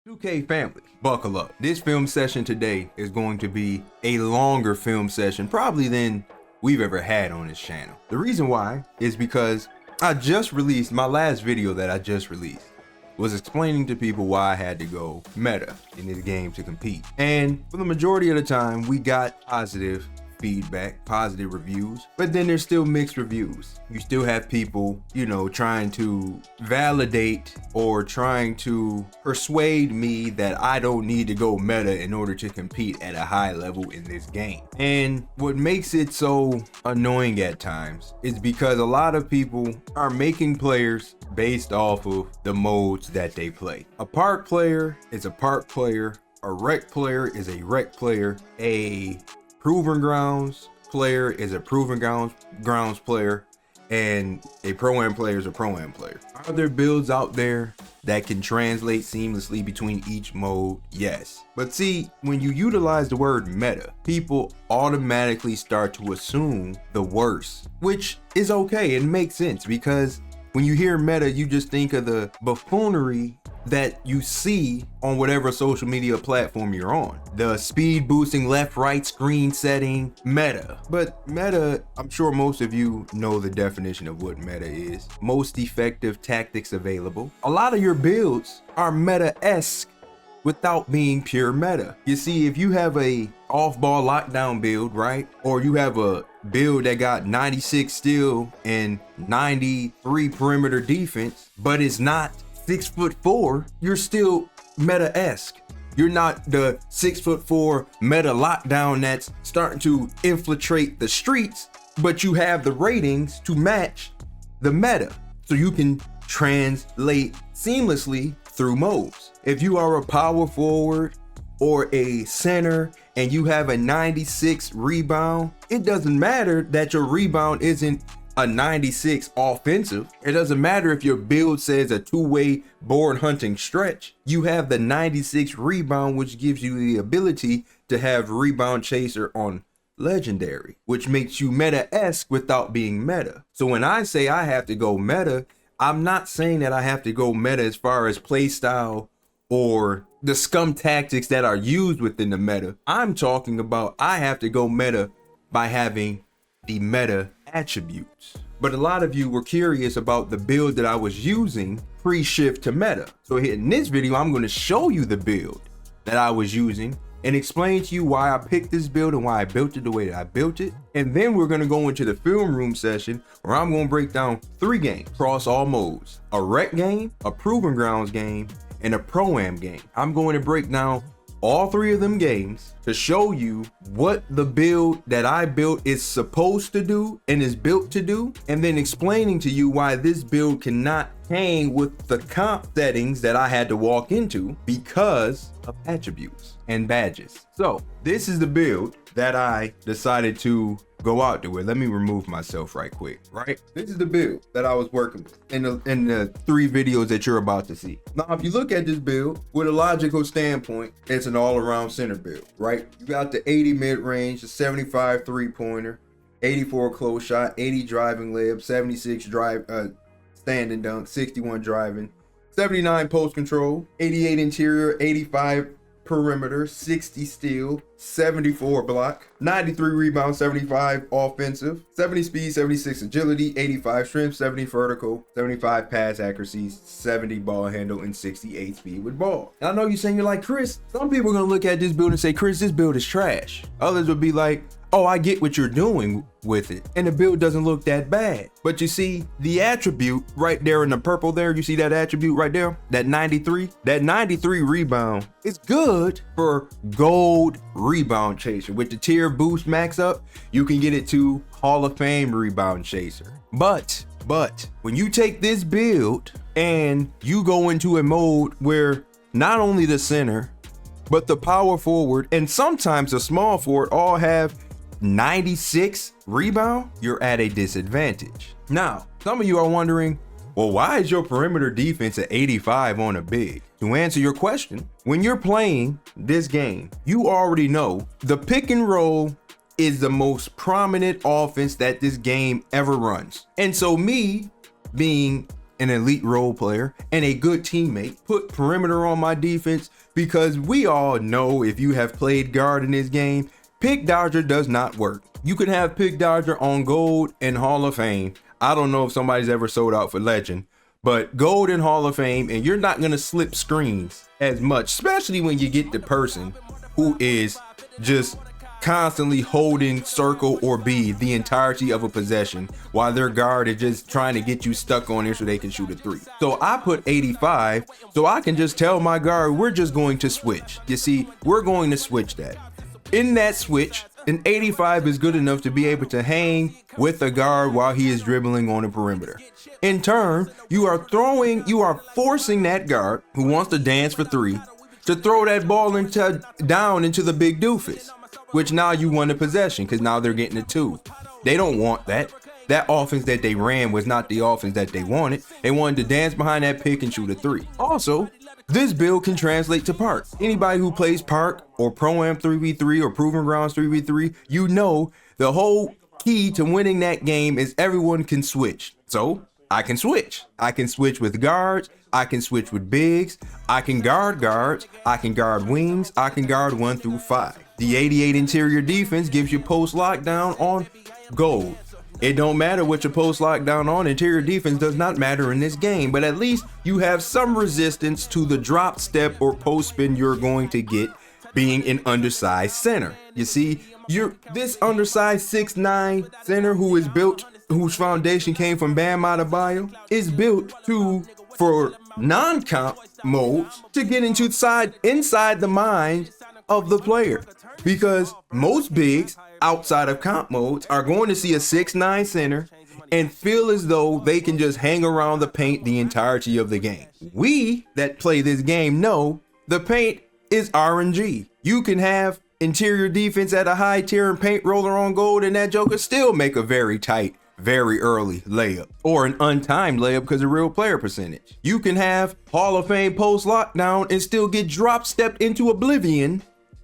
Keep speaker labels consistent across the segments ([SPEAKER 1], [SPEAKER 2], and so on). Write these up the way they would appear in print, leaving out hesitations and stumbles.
[SPEAKER 1] 2K family, buckle up. This film session today is going to be a longer film session probably than we've ever had on this channel. The reason why is because I just released my last video that I just released was explaining to people why I had to go meta in this game to compete. And for the majority of the time, we got positive feedback, positive reviews, but then there's still mixed reviews. You still have people, trying to validate or trying to persuade me that I don't need to go meta in order to compete at a high level in this game. And what makes it so annoying at times is because a lot of people are making players based off of the modes that they play. A park player is a park player, a rec player is a rec player, a proven grounds player is a proven grounds player, and a pro-am player is a pro-am player. Are there builds out there that can translate seamlessly between each mode? Yes. But see, when you utilize the word meta, people automatically start to assume the worst, which is okay. It makes sense because when you hear meta, you just think of the buffoonery that you see on whatever social media platform you're on. The speed boosting left right screen setting, meta. But meta, I'm sure most of you know the definition of what meta is. Most effective tactics available. A lot of your builds are meta-esque without being pure meta. You see, if you have a off-ball lockdown build, right? Or you have a build that got 96 steal and 93 perimeter defense, but it's not 6'4", you're still meta-esque. You're not the 6'4" meta lockdown that's starting to infiltrate the streets, but you have the ratings to match the meta. So you can translate seamlessly through modes. If you are a power forward or a center and you have a 96 rebound, it doesn't matter that your rebound isn't a 96 offensive. It doesn't matter if your build says a two-way board hunting stretch. You have the 96 rebound, which gives you the ability to have rebound chaser on legendary, which makes you meta-esque without being meta. So when I say I have to go meta, I'm not saying that I have to go meta as far as play style or the scum tactics that are used within the meta. I'm talking about I have to go meta by having the meta attributes. But a lot of you were curious about the build that I was using pre-shift to meta. So here in this video, I'm going to show you the build that I was using and explain to you why I picked this build and why I built it the way that I built it. And then we're going to go into the film room session where I'm going to break down 3 games across all modes: a rec game, a proven grounds game, and a pro-am game. I'm going to break down all 3 of them games to show you what the build that I built is supposed to do and is built to do, and then explaining to you why this build cannot hang with the comp settings that I had to walk into because of attributes and badges. So this is the build that I decided to go out there with. Let me remove myself right quick, right? This is the build that I was working with in the 3 videos that you're about to see. Now, if you look at this build with a logical standpoint, it's an all-around center build, right? You got the 80 mid-range, the 75 three-pointer, 84 close shot, 80 driving layup, 76 standing dunk, 61 driving, 79 post control, 88 interior, 85 perimeter, 60 steal, 74 block, 93 rebound, 75 offensive, 70 speed, 76 agility, 85 strength, 70 vertical, 75 pass accuracy, 70 ball handle, and 68 speed with ball. And I know you're saying, you're like, Chris, some people are gonna look at this build and say, Chris, this build is trash. Others would be like, oh, I get what you're doing with it, and the build doesn't look that bad. But you see the attribute right there in the purple there, you see that attribute right there, that 93 rebound is good for gold rebound chaser. With the tier boost max up, you can get it to Hall of Fame rebound chaser. But when you take this build and you go into a mode where not only the center, but the power forward and sometimes the small forward all have 96 rebound, you're at a disadvantage. Now, some of you are wondering, well, why is your perimeter defense at 85 on a big? To answer your question, when you're playing this game, you already know the pick and roll is the most prominent offense that this game ever runs. And so me being an elite role player, and a good teammate. Put perimeter on my defense, because we all know, if you have played guard in this game, pick dodger does not work. You can have pick dodger on gold and Hall of Fame. I don't know if somebody's ever sold out for legend, but gold and Hall of Fame, and you're not gonna slip screens as much, especially when you get the person who is just constantly holding circle or B the entirety of a possession, while their guard is just trying to get you stuck on there so they can shoot a 3. So I put 85 so I can just tell my guard, we're just going to switch. You see, we're going to switch that. In that switch, an 85 is good enough to be able to hang with a guard while he is dribbling on the perimeter. In turn, you are forcing that guard who wants to dance for 3 to throw that ball down into the big doofus, which now you won the possession, because now they're getting a 2. They don't want that. That offense that they ran was not the offense that they wanted. They wanted to dance behind that pick and shoot a 3. Also, this build can translate to park. Anybody who plays park or Pro-Am 3v3 or Proven Grounds 3v3, you know the whole key to winning that game is everyone can switch. So I can switch. I can switch with guards. I can switch with bigs. I can guard guards. I can guard wings. I can guard 1 through 5. The 88 interior defense gives you post lockdown on gold. It don't matter what your post lockdown on. Interior defense does not matter in this game, but at least you have some resistance to the drop step or post spin you're going to get being an undersized center. You see, this undersized 6'9" center whose foundation came from Bam Adebayo is built for non-comp modes to get inside the mind of the player, because most bigs outside of comp modes are going to see a 6'9" center and feel as though they can just hang around the paint the entirety of the game. We that play this game know the paint is RNG. You can have interior defense at a high tier and paint roller on gold, and that joker still make a very tight, very early layup, or an untimed layup because of real player percentage. You can have Hall of Fame post lockdown and still get drop stepped into oblivion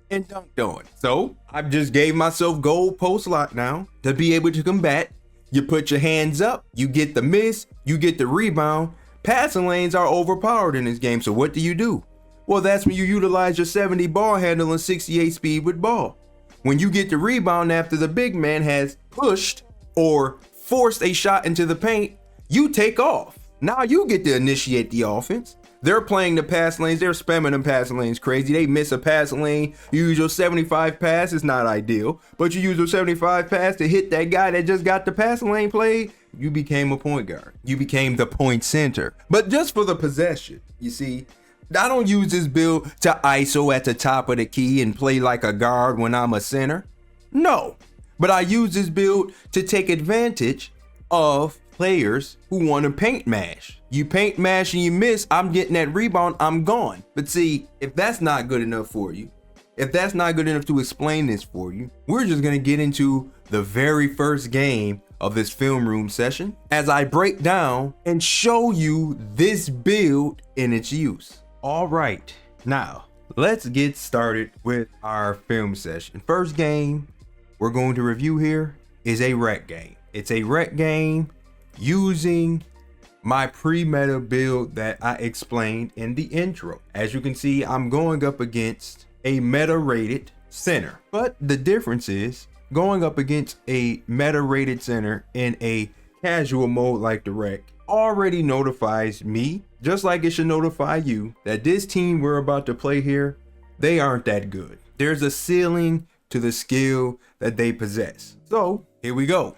[SPEAKER 1] and dunked on. So I just gave myself gold post lockdown to be able to combat. You put your hands up, you get the miss, you get the rebound. Passing lanes are overpowered in this game, so what do? Well, that's when you utilize your 70 ball handle and 68 speed with ball. When you get the rebound after the big man has pushed or forced a shot into the paint, you take off. Now you get to initiate the offense. They're playing the pass lanes. They're spamming them passing lanes crazy. They miss a passing lane. You use your 75 pass. It's not ideal, but you use your 75 pass to hit that guy that just got the passing lane played. You became a point guard. You became the point center. But just for the possession, you see, I don't use this build to ISO at the top of the key and play like a guard when I'm a center. No, but I use this build to take advantage of players who want to paint mash. You paint mash and you miss, I'm getting that rebound, I'm gone. But see, if that's not good enough for you, if that's not good enough to explain this for you, we're just gonna get into the very first game of this film room session as I break down and show you this build in its use. All right, now let's get started with our film session. First game we're going to review here is a rec game. It's a rec game using my pre-meta build that I explained in the intro. As you can see, I'm going up against a meta rated center, but the difference is going up against a meta rated center in a casual mode like the rec already notifies me, just like it should notify you, that this team we're about to play here, they aren't that good. There's a ceiling to the skill that they possess. So here we go.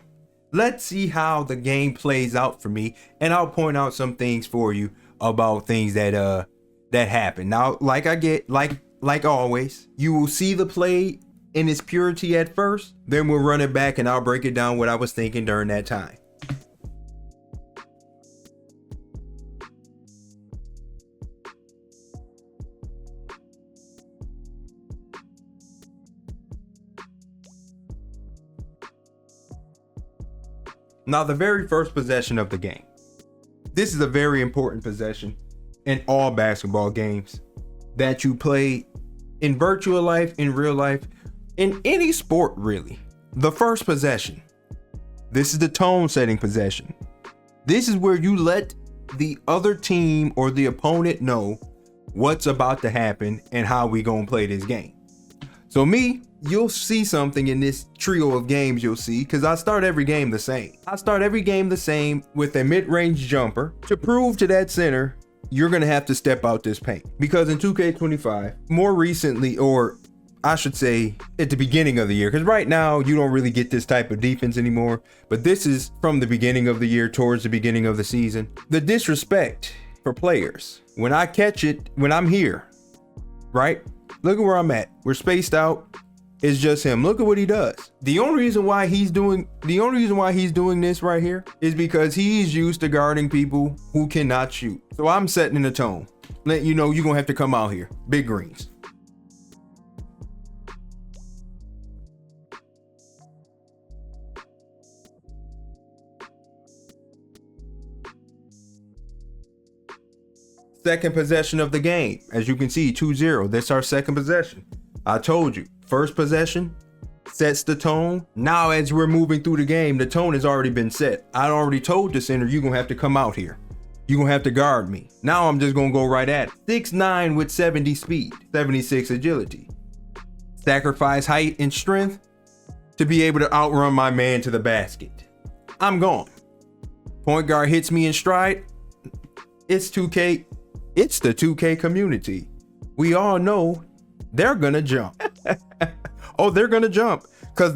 [SPEAKER 1] Let's see how the game plays out for me, and I'll point out some things for you about things that happen. Now, like always, you will see the play in its purity at first, then we'll run it back and I'll break it down what I was thinking during that time. Now, the very first possession of the game. This is a very important possession in all basketball games that you play in virtual life, in real life, in any sport really. The first possession. This is the tone setting possession. This is where you let the other team or the opponent know what's about to happen and how we gonna play this game. So me, you'll see something in this trio of games you'll see, because I start every game the same. I start every game the same with a mid-range jumper to prove to that center you're gonna have to step out this paint. Because in 2K25, more recently, or I should say at the beginning of the year, because right now you don't really get this type of defense anymore, but this is from the beginning of the year towards the beginning of the season. The disrespect for players. When I catch it, when I'm here, right? Look at where I'm at. We're spaced out. It's just him. Look at what he does. The only reason why he's doing this right here is because he's used to guarding people who cannot shoot. So I'm setting the tone. Let you know you're gonna have to come out here. Big greens. Second possession of the game. As you can see, 2-0. That's our second possession. I told you, first possession sets the tone. Now, as we're moving through the game, the tone has already been set. I already told the center, you're going to have to come out here. You're going to have to guard me. Now I'm just going to go right at it. 6'9" with 70 speed, 76 agility. Sacrifice height and strength to be able to outrun my man to the basket. I'm gone. Point guard hits me in stride. It's 2K. It's the 2K community. We all know they're gonna jump. Oh, they're gonna jump. Cause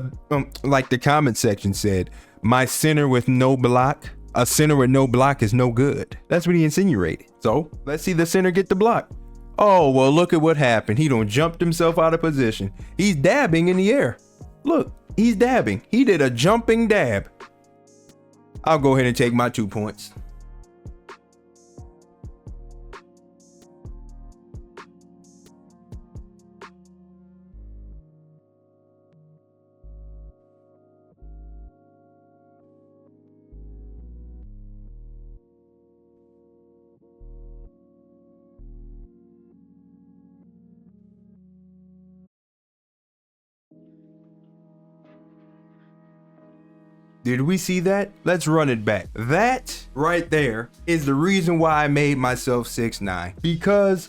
[SPEAKER 1] like the comment section said, my center with no block, a center with no block is no good. That's what he insinuated. So let's see the center get the block. Oh, well, look at what happened. He done jumped himself out of position. He's dabbing in the air. Look, he's dabbing. He did a jumping dab. I'll go ahead and take my 2 points. Did we see that? Let's run it back. That right there is the reason why I made myself 6'9", because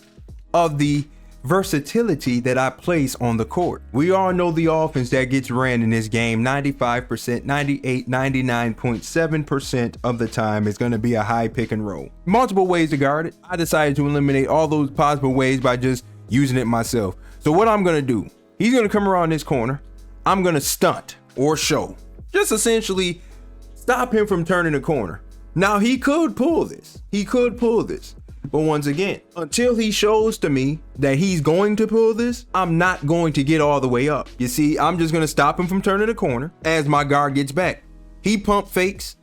[SPEAKER 1] of the versatility that I place on the court. We all know the offense that gets ran in this game 95%, 98, 99.7% of the time is going to be a high pick and roll. Multiple ways to guard it. I decided to eliminate all those possible ways by just using it myself. So what I'm going to do, he's going to come around this corner. I'm going to stunt or show. Just essentially stop him from turning the corner. Now he could pull this. But once again, until he shows to me that he's going to pull this, I'm not going to get all the way up. You see, I'm just going to stop him from turning the corner as my guard gets back. He pump fakes.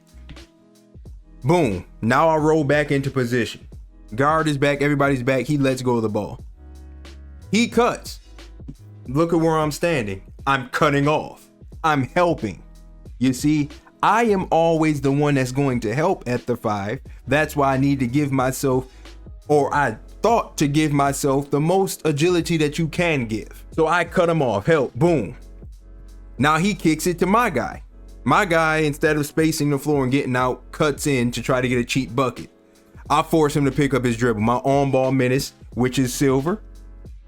[SPEAKER 1] Boom. Now I roll back into position. Guard is back. Everybody's back. He lets go of the ball. He cuts. Look at where I'm standing. I'm cutting off. I'm helping. You see, I am always the one that's going to help at the 5. That's why I need to give myself, or I thought to give myself, the most agility that you can give. So I cut him off, help, boom. Now he kicks it to my guy. My guy, instead of spacing the floor and getting out, cuts in to try to get a cheap bucket. I force him to pick up his dribble. My on-ball menace, which is silver,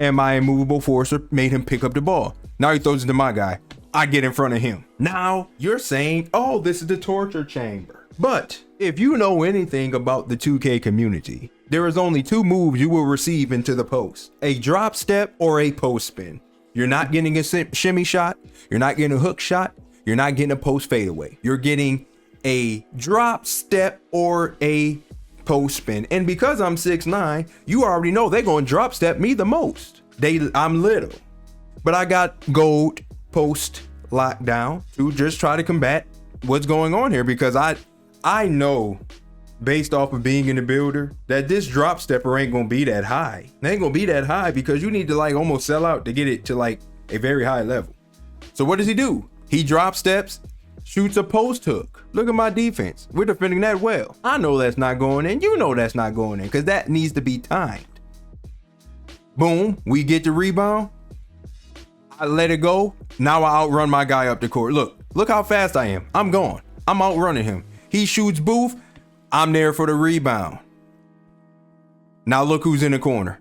[SPEAKER 1] and my immovable forcer made him pick up the ball. Now he throws it to my guy. I get in front of him. Now you're saying, oh, this is the torture chamber. But if you know anything about the 2K community, there is only 2 moves you will receive into the post: a drop step or a post spin. You're not getting a shimmy shot. You're not getting a hook shot. You're not getting a post fadeaway. You're getting a drop step or a post spin. And because I'm 6'9", you already know they're going to drop step me the most. I'm little, but I got gold post lockdown to just try to combat what's going on here, because I know based off of being in the builder that this drop stepper ain't gonna be that high. It ain't gonna be that high because you need to like almost sell out to get it to like a very high level. So what does he do? He drop steps, shoots a post hook. Look at my defense. We're defending that well. I know that's not going in. You know that's not going in, because that needs to be timed. Boom, we get the rebound. I let it go. Now I outrun my guy up the court. Look how fast I am. I'm gone. I'm outrunning him. He shoots booth. I'm there for the rebound. Now look who's in the corner.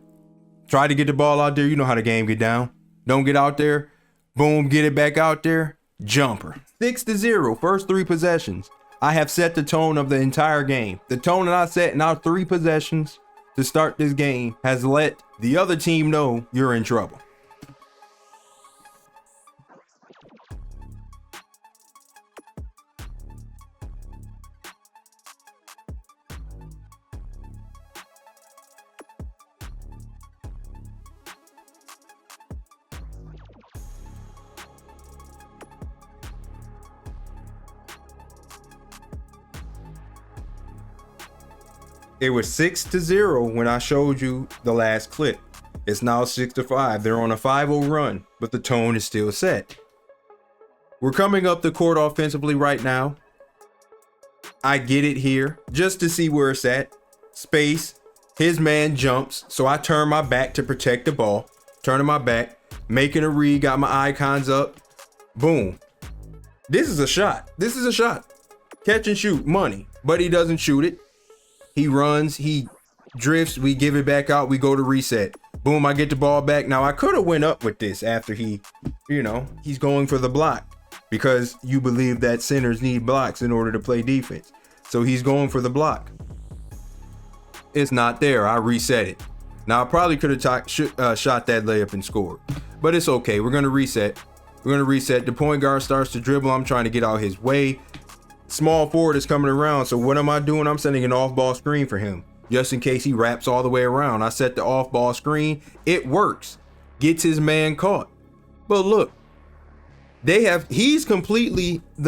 [SPEAKER 1] Try to get the ball out there. You know how the game get down. Don't get out there. Boom, get it back out there. Jumper. 6-0, first 3 possessions. I have set the tone of the entire game. The tone that I set in our 3 possessions to start this game has let the other team know you're in trouble. It was 6-0 when I showed you the last clip. It's now 6-5. They're on a 5-0 run, but the tone is still set. We're coming up the court offensively right now. I get it here just to see where it's at. Space. His man jumps, so I turn my back to protect the ball. Turning my back, making a read, got my icons up. Boom. This is a shot. This is a shot. Catch and shoot, money. But he doesn't shoot it. He runs, he drifts, we give it back out, we go to reset. Boom, I get the ball back. Now I could have went up with this after he, he's going for the block because you believe that centers need blocks in order to play defense. So he's going for the block. It's not there. I reset it. Now I probably could have shot that layup and scored, but it's okay. We're going to reset. We're going to reset. The point guard starts to dribble. I'm trying to get out his way. Small forward is coming around. So what am I doing? I'm sending an off-ball screen for him just in case he wraps all the way around. I set the off-ball screen. It works. Gets his man caught. But look, the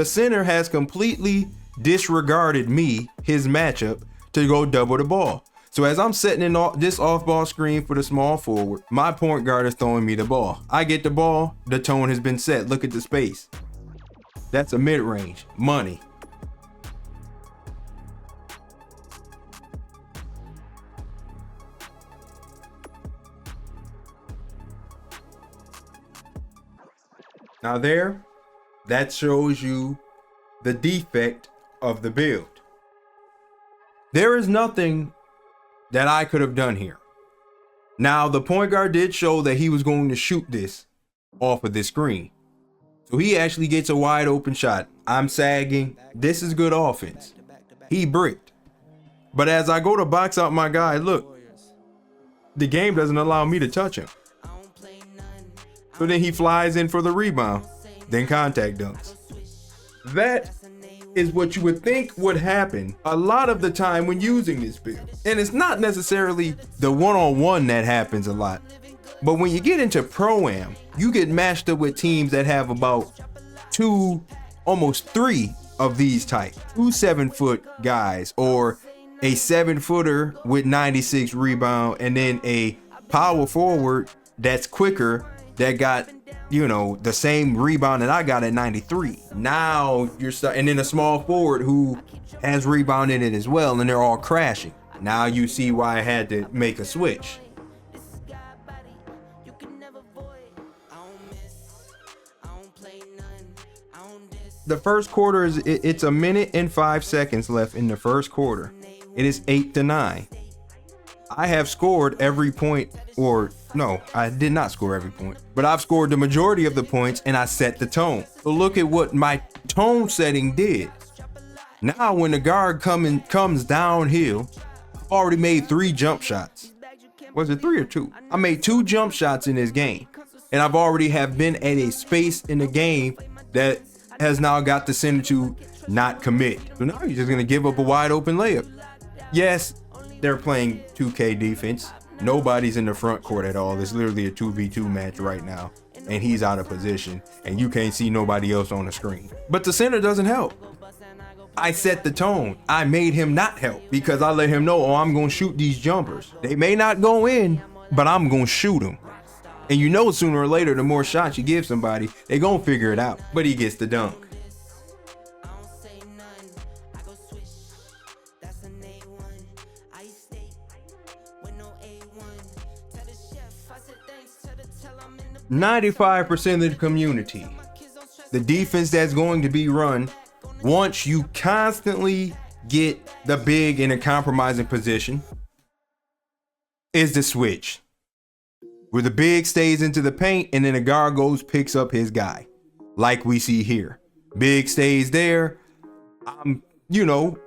[SPEAKER 1] center has completely disregarded me, his matchup, to go double the ball. So as I'm setting in this off-ball screen for the small forward, my point guard is throwing me the ball. I get the ball. The tone has been set. Look at the space. That's a mid-range. Money. Now that shows you the defect of the build. There is nothing that I could have done here. Now the point guard did show that he was going to shoot this off of this screen. So he actually gets a wide open shot. I'm sagging. This is good offense. He bricked. But as I go to box out my guy, look, the game doesn't allow me to touch him. So then he flies in for the rebound, then contact dunks. That is what you would think would happen a lot of the time when using this build. And it's not necessarily the one-on-one that happens a lot. But when you get into Pro-Am, you get matched up with teams that have about 2, almost 3 of these type. 2 7-foot guys, or a 7-footer with 96 rebound, and then a power forward that's quicker that got, the same rebound that I got at 93. Now and then a small forward who has rebound in it as well, and they're all crashing. Now you see why I had to make a switch. The first quarter it's a minute and 5 seconds left in the first quarter. It is 8-9. I have scored every point, or no, I did not score every point, but I've scored the majority of the points and I set the tone. So look at what my tone setting did. Now when the guard comes downhill, I've already made 3 jump shots. Was it 3 or 2? I made 2 jump shots in this game, and I've already have been at a space in the game that has now got the center to not commit. So now you're just gonna give up a wide open layup. Yes, they're playing 2K defense. Nobody's in the front court at all. It's literally a 2v2 match right now, and he's out of position, and you can't see nobody else on the screen. But the center doesn't help. I set the tone. I made him not help because I let him know, I'm gonna shoot these jumpers. They may not go in, but I'm gonna shoot them. And sooner or later, the more shots you give somebody, they gonna figure it out. But he gets the dunk. "95% of the community, the defense that's going to be run once you constantly get the big in a compromising position, is the switch where the big stays into the paint and then the guard goes, picks up his guy. Like we see here. Big stays there. I'm,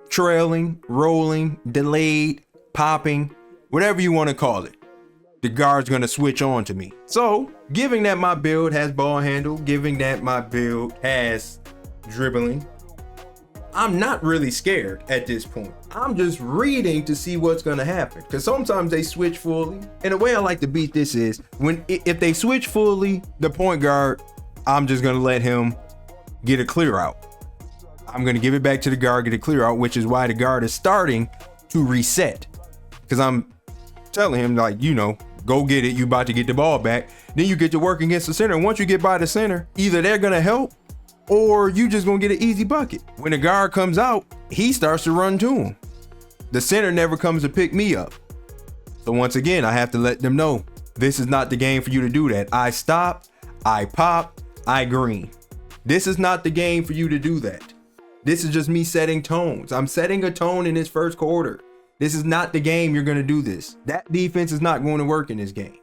[SPEAKER 1] trailing, rolling, delayed, popping, whatever you want to call it. The guard's going to switch on to me. So, given that my build has ball handle, given that my build has dribbling, I'm not really scared at this point. I'm just reading to see what's going to happen. Because sometimes they switch fully. And the way I like to beat this is, if they switch fully, the point guard, I'm just going to let him get a clear out. I'm going to give it back to the guard, get a clear out, which is why the guard is starting to reset. Because I'm telling him, go get it. You about to get the ball back. Then you get to work against the center. Once you get by the center, either they're going to help or you just going to get an easy bucket. When the guard comes out, he starts to run to him. The center never comes to pick me up. So once again, I have to let them know this is not the game for you to do that. I stop, I pop, I green. This is not the game for you to do that. This is just me setting tones. I'm setting a tone in this first quarter. This is not the game you're going to do this. That defense is not going to work in this game.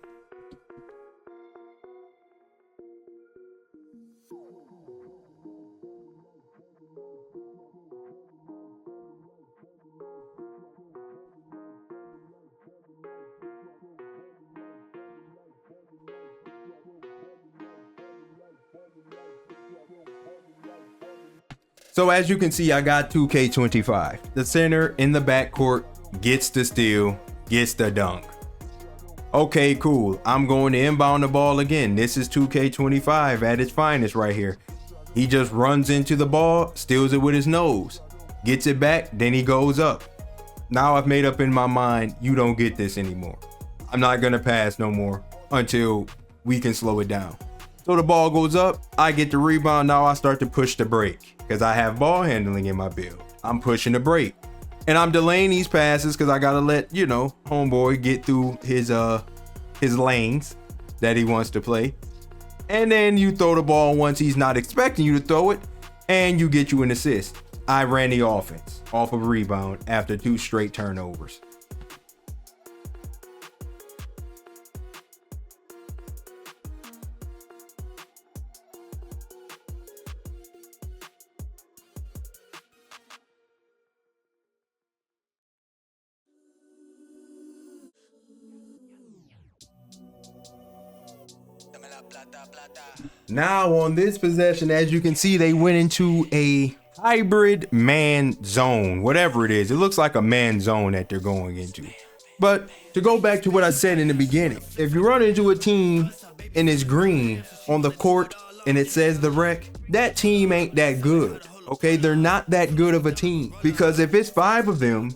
[SPEAKER 1] So as you can see, I got 2K25. The center in the backcourt gets the steal, gets the dunk. Okay, cool. I'm going to inbound the ball again. This is 2K25 at its finest right here. He just runs into the ball, steals it with his nose, gets it back, then he goes up. Now I've made up in my mind, you don't get this anymore. I'm not going to pass no more until we can slow it down. So the ball goes up, I get the rebound. Now I start to push the break because I have ball handling in my build. I'm pushing the break and I'm delaying these passes because I got to let, homeboy get through his lanes that he wants to play. And then you throw the ball once he's not expecting you to throw it and you get you an assist. I ran the offense off of a rebound after 2 straight turnovers. Now on this possession, as you can see, they went into a hybrid man zone, whatever it is. It looks like a man zone that they're going into. But to go back to what I said in the beginning, if you run into a team and it's green on the court and it says the wreck, that team ain't that good. Okay, they're not that good of a team, because if it's 5 of them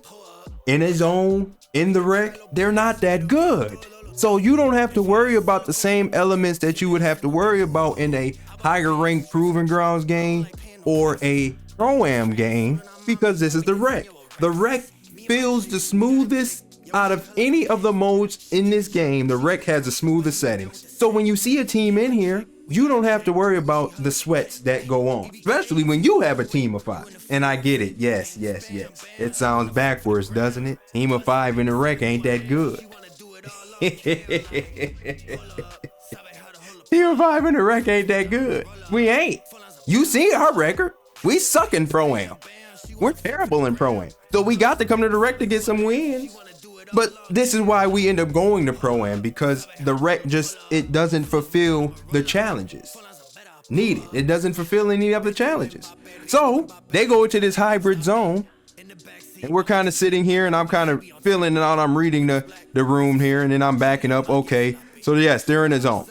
[SPEAKER 1] in a zone in the wreck, they're not that good. So you don't have to worry about the same elements that you would have to worry about in a higher ranked Proving Grounds game or a Pro-Am game, because this is the wreck. The wreck feels the smoothest out of any of the modes in this game. The wreck has the smoothest settings. So when you see a team in here, you don't have to worry about the sweats that go on, especially when you have a team of 5. And I get it. Yes. It sounds backwards, doesn't it? Team of 5 in the wreck ain't that good. Team of 5 in the wreck ain't that good. We ain't. You see our record. We suck in Pro-Am. We're terrible in Pro-Am. So we got to come to the wreck to get some wins. But this is why we end up going to Pro-Am, because the wreck it doesn't fulfill the challenges needed. It doesn't fulfill any of the challenges. So they go into this hybrid zone. And we're kind of sitting here and I'm kind of filling it out. I'm reading the room here and then I'm backing up. Okay, so yes, they're in the zone.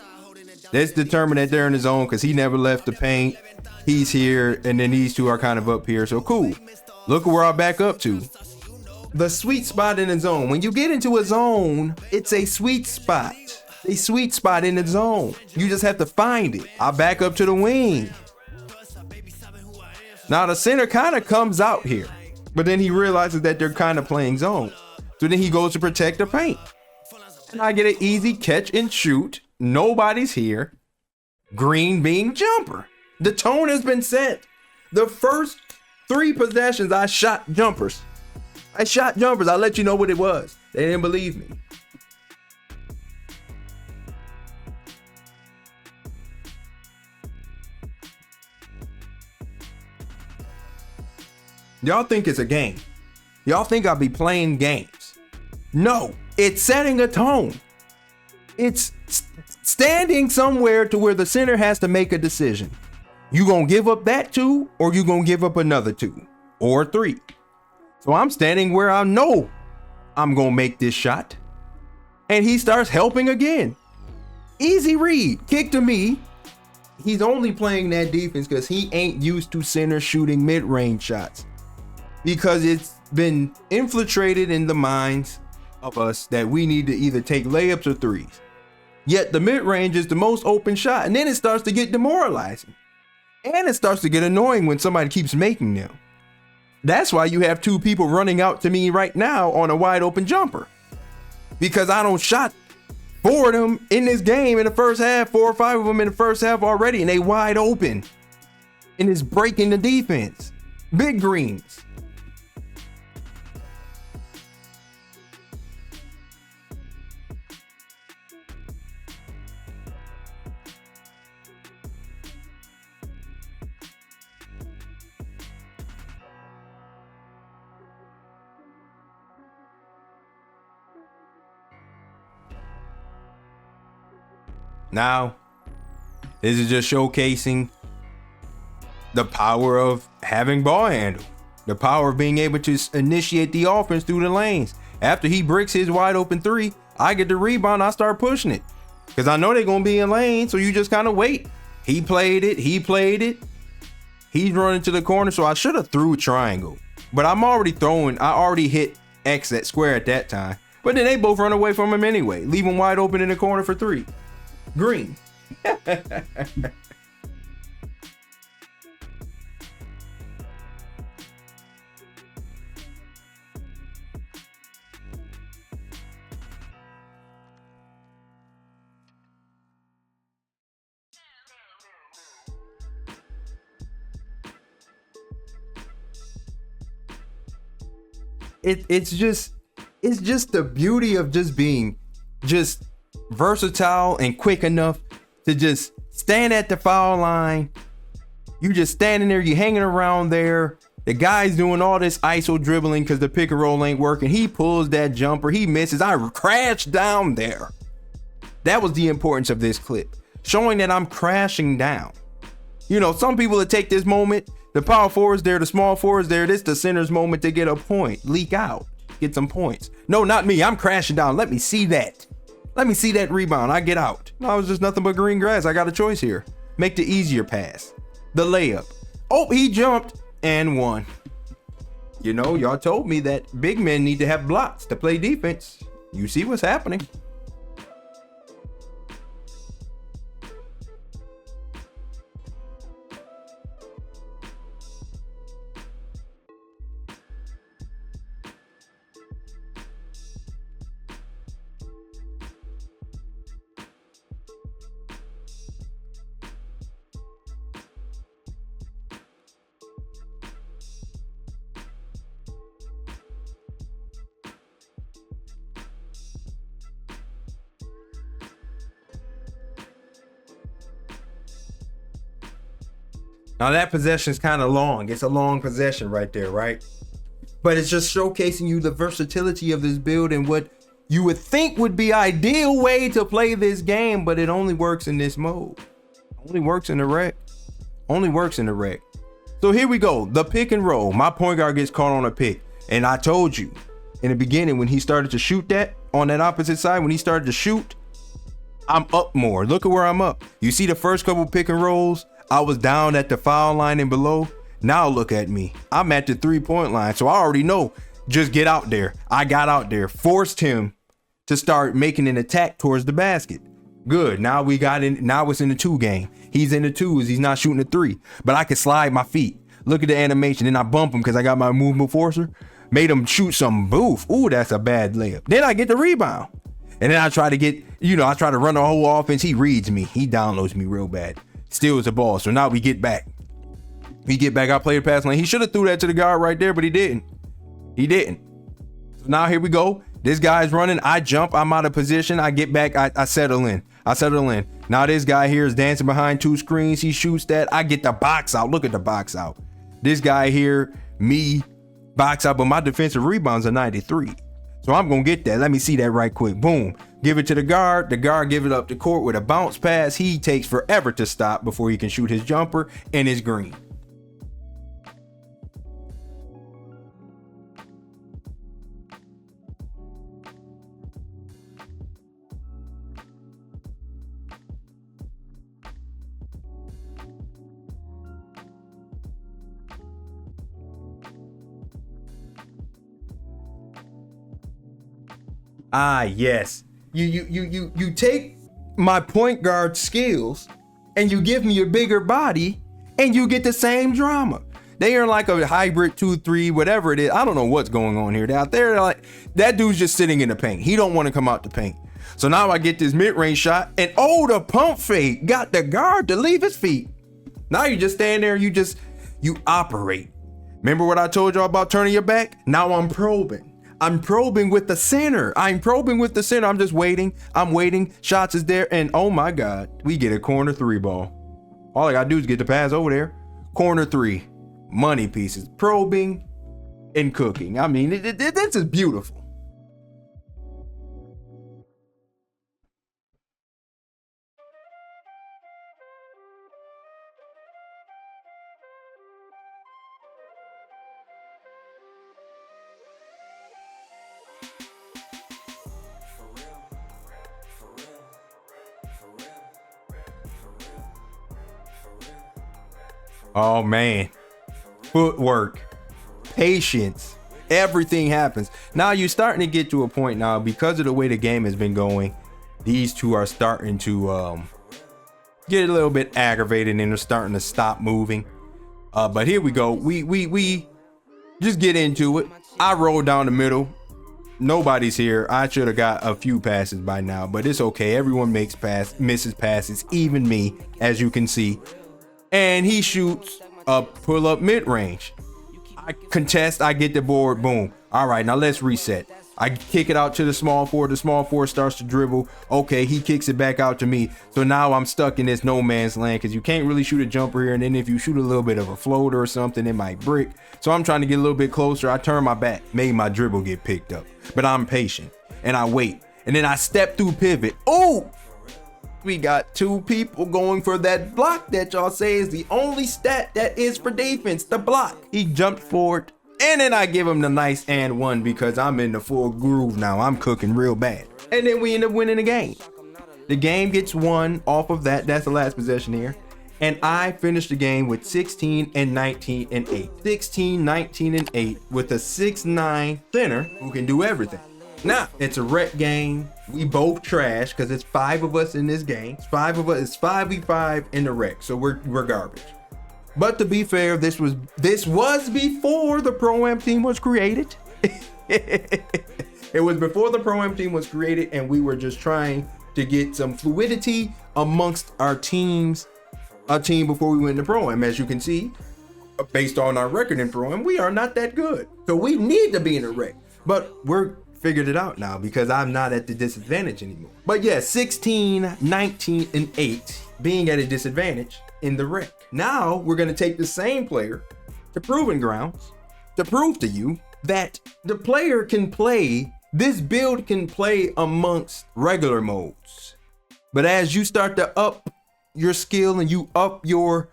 [SPEAKER 1] Let's determine that they're in the zone because he never left the paint. He's here and then these 2 are kind of up here. So cool. Look at where I back up to. The sweet spot in the zone. When you get into a zone, it's a sweet spot. A sweet spot in the zone. You just have to find it. I back up to the wing. Now the center kind of comes out here. But then he realizes that they're kind of playing zone. So then he goes to protect the paint. And I get an easy catch and shoot. Nobody's here. Green being jumper. The tone has been set. The first 3 possessions, I shot jumpers. I let you know what it was. They didn't believe me. Y'all think it's a game. Y'all think I'll be playing games. No, it's setting a tone. It's standing somewhere to where the center has to make a decision. You gonna give up that 2 or you gonna give up another 2 or 3. So I'm standing where I know I'm gonna make this shot. And he starts helping again. Easy read, kick to me. He's only playing that defense because he ain't used to center shooting mid-range shots. Because it's been infiltrated in the minds of us that we need to either take layups or threes. Yet the mid-range is the most open shot, and then it starts to get demoralizing. And it starts to get annoying when somebody keeps making them. That's why you have 2 people running out to me right now on a wide open jumper. Because I don't shot 4 of them in this game in the first half, 4 or 5 of them in the first half already, and they wide open. And it's breaking the defense. Big greens. Now, this is just showcasing the power of having ball handle, the power of being able to initiate the offense through the lanes. After he bricks his wide open 3, I get the rebound, I start pushing it because I know they're going to be in lane. So you just kind of wait. He played it. He's running to the corner. So I should have threw a triangle, but I'm already throwing. I already hit X at square at that time, but then they both run away from him anyway, leave him wide open in the corner for 3. Green. It's just the beauty of just being just versatile and quick enough to just stand at the foul line. You just standing there, you hanging around there. The guy's doing all this ISO dribbling because the pick and roll ain't working. He pulls that jumper, he misses. I crashed down there. That was the importance of this clip, showing that I'm crashing down. You know, some people that take this moment, the power forwards there, the small forwards there, this the center's moment to get a point, leak out, get some points. No, not me. I'm crashing down. Let me see that. Let me see that rebound. I get out. No, it was just nothing but green grass. I got a choice here. Make the easier pass. The layup. Oh, he jumped and won. You know, y'all told me that big men need to have blocks to play defense. You see what's happening. Now that possession is kind of long. It's a long possession right there, right? But it's just showcasing you the versatility of this build and what you would think would be ideal way to play this game, but it only works in this mode. Only works in the rec. Only works in the rec. So here we go. The pick and roll. My point guard gets caught on a pick. And I told you in the beginning when he started to shoot that on that opposite side, when he started to shoot, I'm up more. Look at where I'm up. You see the first couple pick and rolls? I was down at the foul line and below. Now look at me. I'm at the 3-point line. So I already know, just get out there. I got out there, forced him to start making an attack towards the basket. Good. Now we got in. Now it's in the 2 game. He's in the 2s. He's not shooting the 3, but I can slide my feet. Look at the animation. Then I bump him because I got my movement forcer. Made him shoot some boof. Ooh, that's a bad layup. Then I get the rebound. And then I try to get, I try to run the whole offense. He reads me. He downloads me real bad. Steals the ball. So now we get back. I play the pass lane. He should have threw that to the guard right there, but he didn't. So now here we go. This guy's running. I jump. I'm out of position. I get back. I settle in. Now this guy here is dancing behind 2 screens. He shoots that. I get the box out. Look at the box out. This guy here me box out, but my defensive rebounds are 93. So I'm gonna get that. Let me see that right quick. Boom. Give it to the guard. The guard give it up the court with a bounce pass. He takes forever to stop before he can shoot his jumper, and it's green. Ah, yes. You take my point guard skills and you give me a bigger body and you get the same drama. They are like a hybrid 2-3, whatever it is. I don't know what's going on here. They're out there, they're like, that dude's just sitting in the paint. He don't want to come out the paint. So now I get this mid-range shot and the pump fake got the guard to leave his feet. Now you just stand there, you operate. Remember what I told y'all about turning your back? Now I'm probing. I'm probing with the center. I'm just waiting. I'm waiting. Shots is there. And oh my God, we get a corner 3 ball. All I gotta do is get the pass over there. Corner 3. Money pieces. Probing and cooking. I mean, this is beautiful. Oh man, footwork, patience, everything happens. Now you're starting to get to a point now, because of the way the game has been going, these two are starting to get a little bit aggravated and they're starting to stop moving. But here we go. We just get into it. I roll down the middle. Nobody's here. I should have got a few passes by now, but it's okay. Everyone misses passes, even me, as you can see. And he shoots a pull-up mid-range. I contest, I get the board, boom. All right, now let's reset. I kick it out to the small forward. The small forward starts to dribble. Okay, he kicks it back out to me. So now I'm stuck in this no man's land because you can't really shoot a jumper here. And then if you shoot a little bit of a floater or something, it might brick. So I'm trying to get a little bit closer. I turn my back, made my dribble get picked up. But I'm patient and I wait. And then I step through pivot. Oh! We got 2 people going for that block that y'all say is the only stat that is for defense, the block. He jumped forward, and then I give him the nice and one because I'm in the full groove now. I'm cooking real bad. And then we end up winning the game. The game gets won off of that. That's the last possession here. And I finished the game with 16 and 19 and 8. 16, 19 and 8 with a 6'9" center who can do everything. Now, it's a rec game. We both trash because it's 5 of us in this game. It's 5 of us. It's 5v5 in the rec. So we're garbage. But to be fair, this was before the Pro-Am team was created. It was before the Pro-Am team was created, and we were just trying to get some fluidity amongst our teams. A team before we went into Pro-Am. As you can see, based on our record in Pro-Am, we are not that good. So we need to be in the rec. But we're figured it out now because I'm not at the disadvantage anymore. But yeah, 16, 19, and 8 being at a disadvantage in the rec. Now we're gonna take the same player to Proving Grounds to prove to you that the player can play, this build can play amongst regular modes. But as you start to up your skill and you up your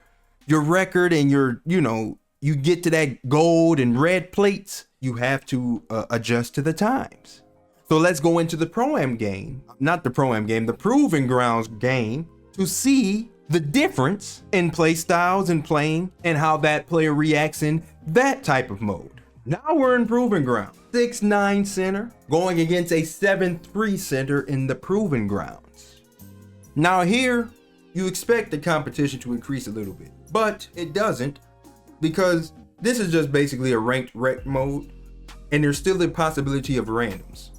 [SPEAKER 1] record and you get to that gold and red plates, you have to adjust to the times. So let's go into the Pro-Am game, not the Pro-Am game, the Proving Grounds game, to see the difference in play styles and playing and how that player reacts in that type of mode. Now we're in Proving Grounds. 6'9" center going against a 7'3" center in the Proving Grounds. Now here, you expect the competition to increase a little bit, but it doesn't, because this is just basically a ranked rec mode, and there's still the possibility of randoms.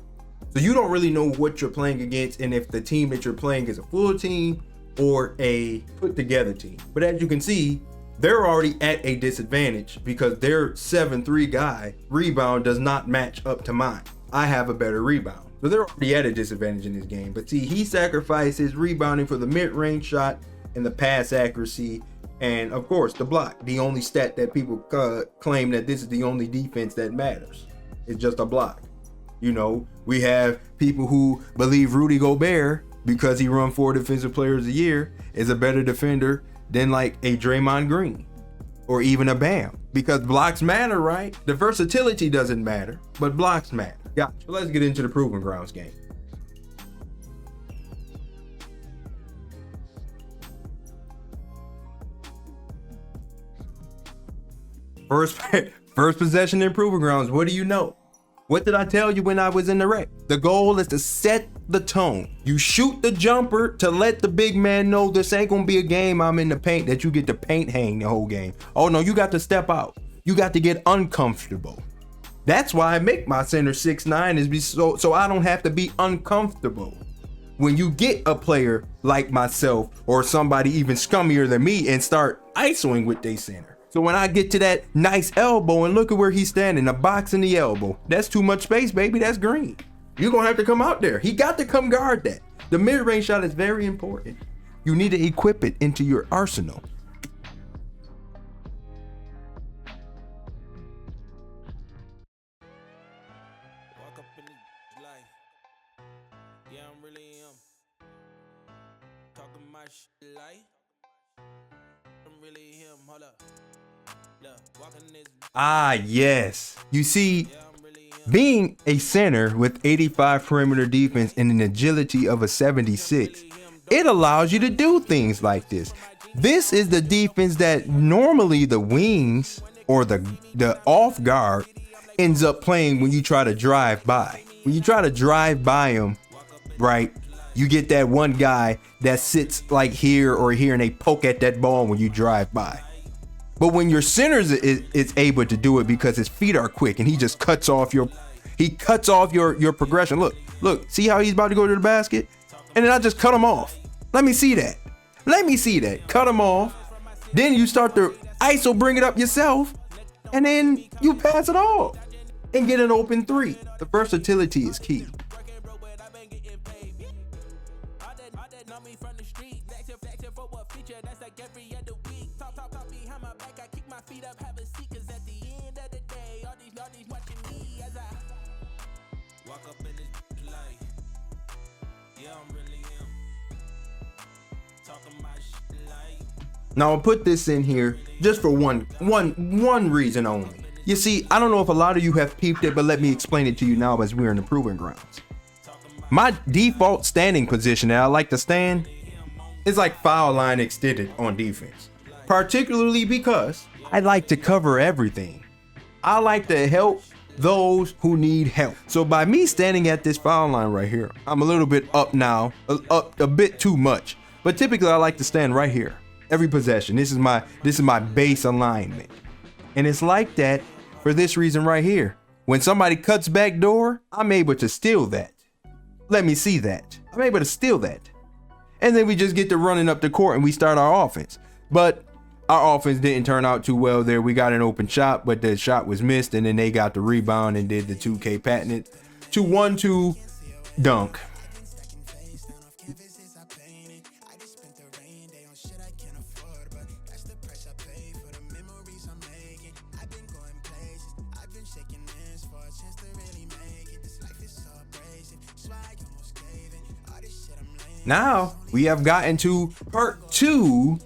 [SPEAKER 1] So you don't really know what you're playing against and if the team that you're playing is a full team or a put together team. But as you can see, they're already at a disadvantage because their 7'3" guy rebound does not match up to mine. I have a better rebound. So they're already at a disadvantage in this game. But see, he sacrificed his rebounding for the mid-range shot and the pass accuracy And of course, the block, the only stat that people claim that this is the only defense that matters. It's just a block. You know, we have people who believe Rudy Gobert, because he run 4 defensive players a year, is a better defender than like a Draymond Green or even a Bam, because blocks matter, right? The versatility doesn't matter, but blocks matter. Gotcha. So let's get into the proving grounds game. First possession in proving grounds. What do you know? What did I tell you when I was in the rec? The goal is to set the tone. You shoot the jumper to let the big man know this ain't gonna be a game I'm in the paint that you get to paint hang the whole game. Oh no, you got to step out. You got to get uncomfortable. That's why I make my center 6'9", is so I don't have to be uncomfortable. When you get a player like myself or somebody even scummier than me and start isoing with their center. So when I get to that nice elbow and look at where he's standing, a box in the elbow, that's too much space, baby. That's green. You're going to have to come out there. He got to come guard that. The mid-range shot is very important. You need to equip it into your arsenal.
[SPEAKER 2] Walk up in the life. Yeah, I'm really talking my shit like I'm really him. Hold up.
[SPEAKER 1] Ah, yes. You see, being a center with 85 perimeter defense and an agility of a 76, it allows you to do things like this. This is the defense that normally the wings or the off guard ends up playing when you try to drive by. When you try to drive by them, right, you get that one guy that sits like here or here and they poke at that ball when you drive by. But when your center is able to do it because his feet are quick and he just cuts off your progression. Look, see how he's about to go to the basket? And then I just cut him off. Let me see that. Cut him off. Then you start to ISO, bring it up yourself, and then you pass it off and get an open 3. The versatility is key. Now I'll put this in here just for one reason only. You see, I don't know if a lot of you have peeped it, but let me explain it to you now as we're in the proving grounds. My default standing position that I like to stand is like foul line extended on defense, particularly because I like to cover everything. I like to help those who need help. So by me standing at this foul line right here, I'm a little bit up now, up a bit too much, but typically I like to stand right here. Every possession. This is my base alignment. And it's like that for this reason right here. When somebody cuts back door, I'm able to steal that. Let me see that. I'm able to steal that. And then we just get to running up the court and we start our offense. But our offense didn't turn out too well there. We got an open shot, but the shot was missed, and then they got the rebound and did the 2K patented 2-1-2 dunk. Now we have gotten to part 2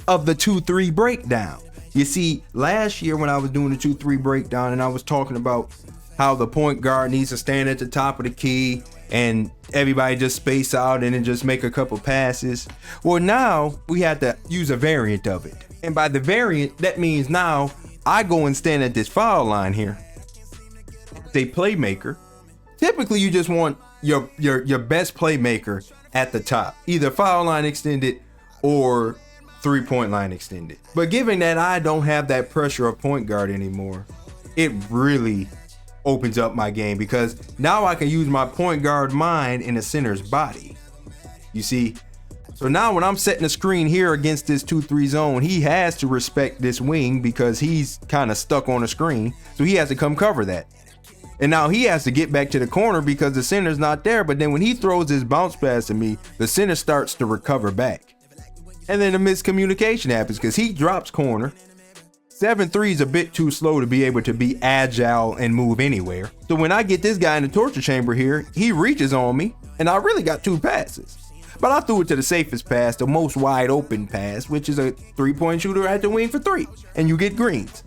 [SPEAKER 1] of the 2-3 breakdown. You see, last year when I was doing the 2-3 breakdown and I was talking about how the point guard needs to stand at the top of the key and everybody just space out and then just make a couple passes. Well, now we had to use a variant of it. And by the variant, that means now I go and stand at this foul line here. As a playmaker, typically you just want your best playmaker at the top, either foul line extended or 3-point line extended. But given that I don't have that pressure of point guard anymore, it really opens up my game because now I can use my point guard mind in the center's body. You see, so now when I'm setting a screen here against this 2-3 zone, he has to respect this wing because he's kind of stuck on the screen. So he has to come cover that. And now he has to get back to the corner because the center's not there. But then when he throws his bounce pass to me, the center starts to recover back. And then a miscommunication happens because he drops corner. 7-3 is a bit too slow to be able to be agile and move anywhere. So when I get this guy in the torture chamber here, he reaches on me and I really got 2 passes. But I threw it to the safest pass, the most wide open pass, which is a 3-point shooter at the wing for 3. And you get greens.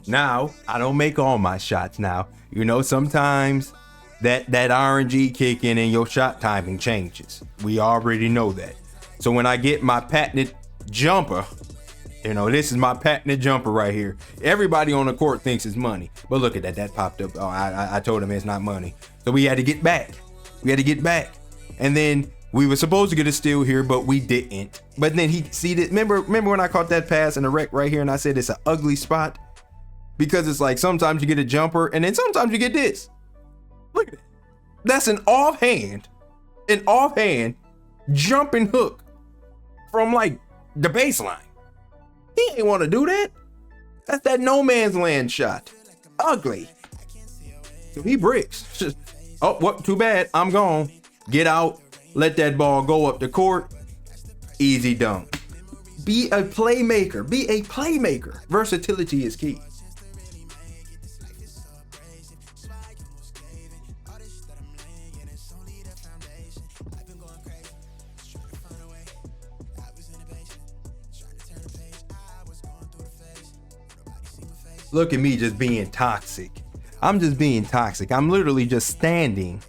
[SPEAKER 1] Now, I don't make all my shots now. You know, sometimes that RNG kick in and your shot timing changes. We already know that. So when I get my patented jumper, you know, this is my patented jumper right here. Everybody on the court thinks it's money. But look at that, that popped up. Oh, I told him it's not money. So we had to get back. And then we were supposed to get a steal here, but we didn't. But then he see that. Remember when I caught that pass in the wreck right here and I said it's an ugly spot? Because it's like sometimes you get a jumper and then sometimes you get this. Look at it. That's an offhand jumping hook from like the baseline. He ain't want to do that. That's that no man's land shot. Ugly. So he bricks. Oh, what? Too bad. I'm gone. Get out. Let that ball go up the court. Easy dunk. Be a playmaker. Versatility is key. Look at me just being toxic. I'm just being toxic. I'm literally just standing.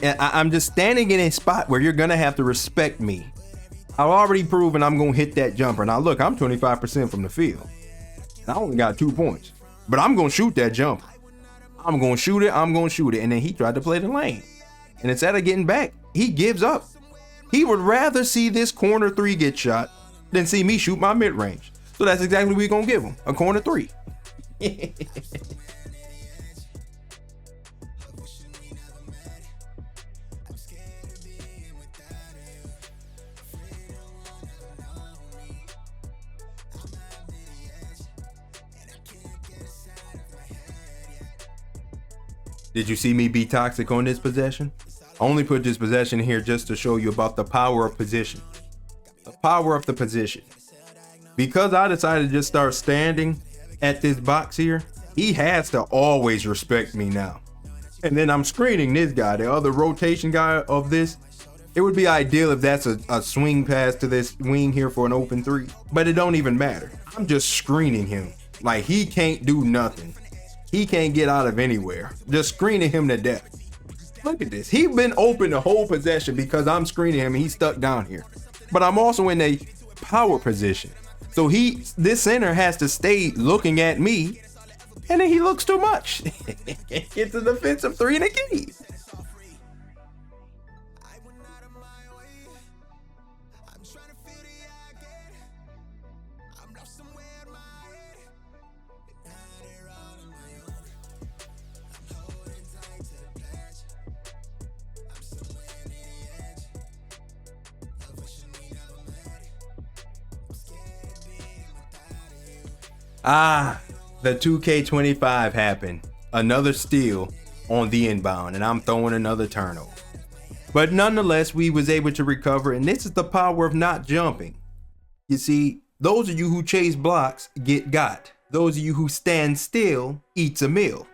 [SPEAKER 1] I'm just standing in a spot where you're going to have to respect me. I've already proven I'm going to hit that jumper. Now, look, I'm 25% from the field. I only got 2 points. But I'm going to shoot that jumper. I'm going to shoot it. And then he tried to play the lane. And instead of getting back, he gives up. He would rather see this corner 3 get shot than see me shoot my mid-range. So that's exactly what we're going to give him. A corner 3. Did you see me be toxic on this possession? I only put this possession here just to show you about the power of position. The power of the position. Because I decided to just start standing at this box here, he has to always respect me now. And then I'm screening this guy, the other rotation guy of this. It would be ideal if that's a swing pass to this wing here for an open 3, but it don't even matter. I'm just screening him. Like he can't do nothing. He can't get out of anywhere. Just screening him to death. Look at this. He's been open the whole possession because I'm screening him and he's stuck down here. But I'm also in a power position. So this center has to stay looking at me, and then he looks too much. It's a defensive 3 and a key. The 2K25 happened. Another steal on the inbound, and I'm throwing another turnover. But nonetheless, we was able to recover, and this is the power of not jumping. You see, those of you who chase blocks get got. Those of you who stand still eats a meal.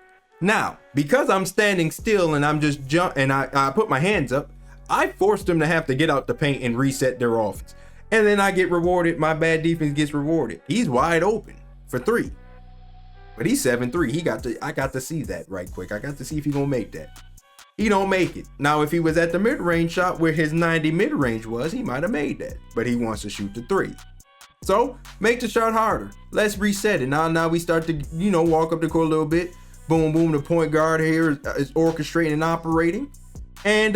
[SPEAKER 1] Now, because I'm standing still and I'm just and I put my hands up, I forced them to have to get out the paint and reset their offense. And then I get rewarded. My bad defense gets rewarded. He's wide open for 3. But he's 7-3. I got to see that right quick. I got to see if he gonna make that. He don't make it. Now, if he was at the mid-range shot where his 90 mid-range was, he might have made that. But he wants to shoot the 3. So make the shot harder. Let's reset it. Now we start to, walk up the court a little bit. Boom, boom. The point guard here is orchestrating and operating. And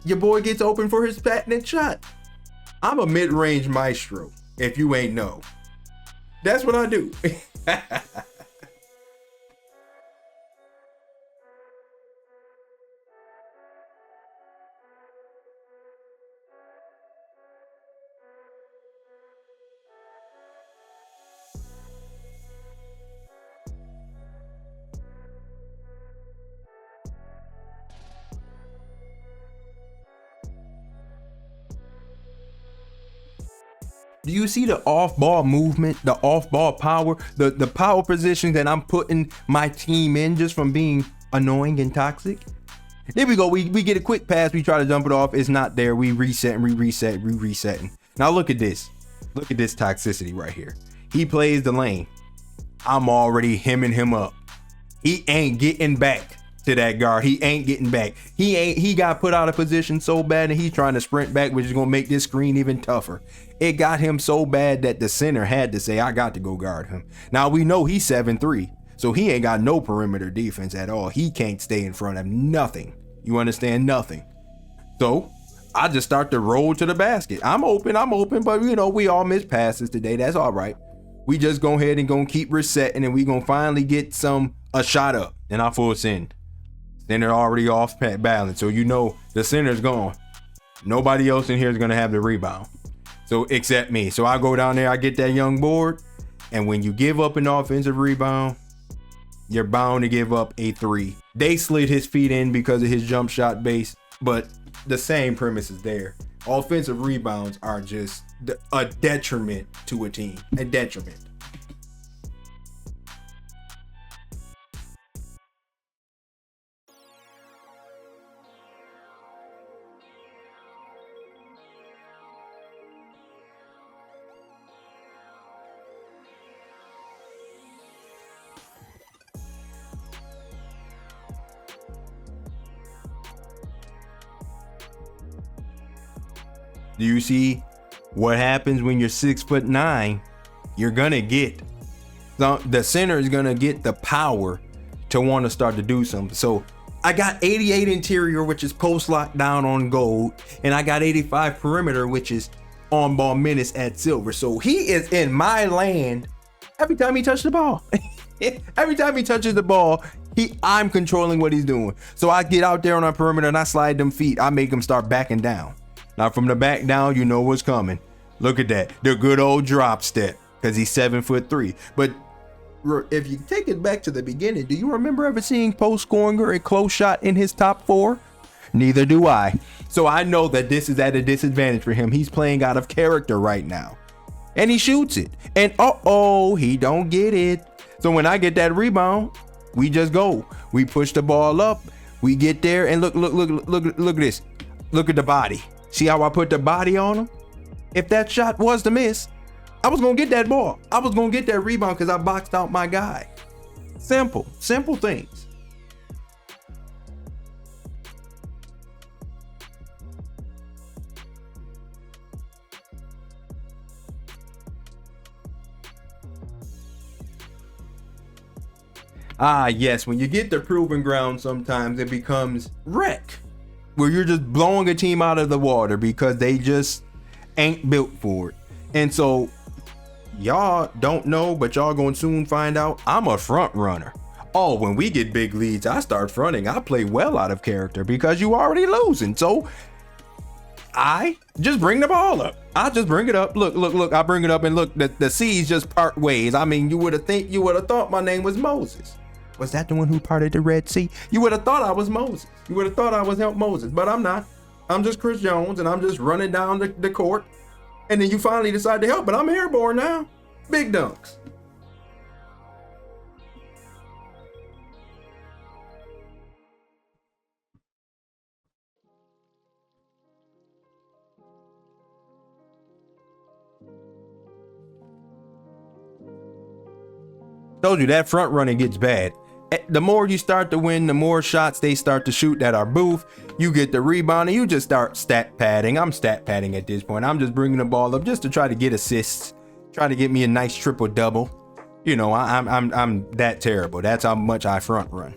[SPEAKER 1] your boy gets open for his patented shot. I'm a mid-range maestro, if you ain't know. That's what I do. Do you see the off-ball movement, the off-ball power, the power position that I'm putting my team in just from being annoying and toxic? There we go. We get a quick pass. We try to jump it off. It's not there. We reset and resetting. Now look at this. Look at this toxicity right here. He plays the lane. I'm already hemming him up. He ain't getting back to that guard. He ain't getting back. He got put out of position so bad and he's trying to sprint back, which is going to make this screen even tougher. It got him so bad that the center had to say, I got to go guard him. Now we know he's 7'3", so he ain't got no perimeter defense at all. He can't stay in front of nothing. You understand? Nothing. So I just start to roll to the basket. I'm open, but you know, we all miss passes today. That's all right. We just go ahead and gonna keep resetting and we gonna finally get a shot up and I full send. Center already off balance, so you know the center's gone. Nobody else in here is gonna have the rebound, so except me. So I go down there, I get that young board, and when you give up an offensive rebound, you're bound to give up a three. They slid his feet in because of his jump shot base, but the same premise is there. Offensive rebounds are just a detriment to a team, a detriment. Do you see what happens when you're 6'9"? You're gonna get the center is gonna get the power to want to start to do something. So I got 88 interior, which is post lock down on gold, and I got 85 perimeter, which is on ball minutes at silver. So he is in my land every time he touches the ball. Every time he touches the ball, I'm controlling what he's doing. So I get out there on our perimeter and I slide them feet. I make him start backing down. Now from the back down, you know what's coming. Look at that, the good old drop step, because he's 7'3". But if you take it back to the beginning, do you remember ever seeing post scoring or a close shot in his top four? Neither do I. So I know that this is at a disadvantage for him. He's playing out of character right now. And he shoots it. And he don't get it. So when I get that rebound, we just go. We push the ball up. We get there and look at this. Look at the body. See how I put the body on him? If that shot was to miss, I was gonna get that ball. I was gonna get that rebound because I boxed out my guy. Simple things. Yes, when you get the proving ground, sometimes it becomes wreck, where you're just blowing a team out of the water because they just ain't built for it. And so y'all don't know, but y'all gonna soon find out I'm a front runner. Oh, when we get big leads, I start fronting. I play well out of character because you already losing. So I just bring the ball up. I just bring it up. Look, I bring it up and look, the seas just part ways. I mean, you would have thought my name was Moses. Was that the one who parted the Red Sea? You would have thought I was Moses. You would have thought I was Moses, but I'm not. I'm just Chris Jones, and I'm just running down the court. And then you finally decide to help, but I'm airborne now. Big dunks. Told you that front running gets bad. The more you start to win, the more shots they start to shoot at our booth. You get the rebound and you just start stat padding. I'm stat padding at this point. I'm just bringing the ball up just to try to get assists, try to get me a nice triple double. You know, I'm that terrible. That's how much I front run.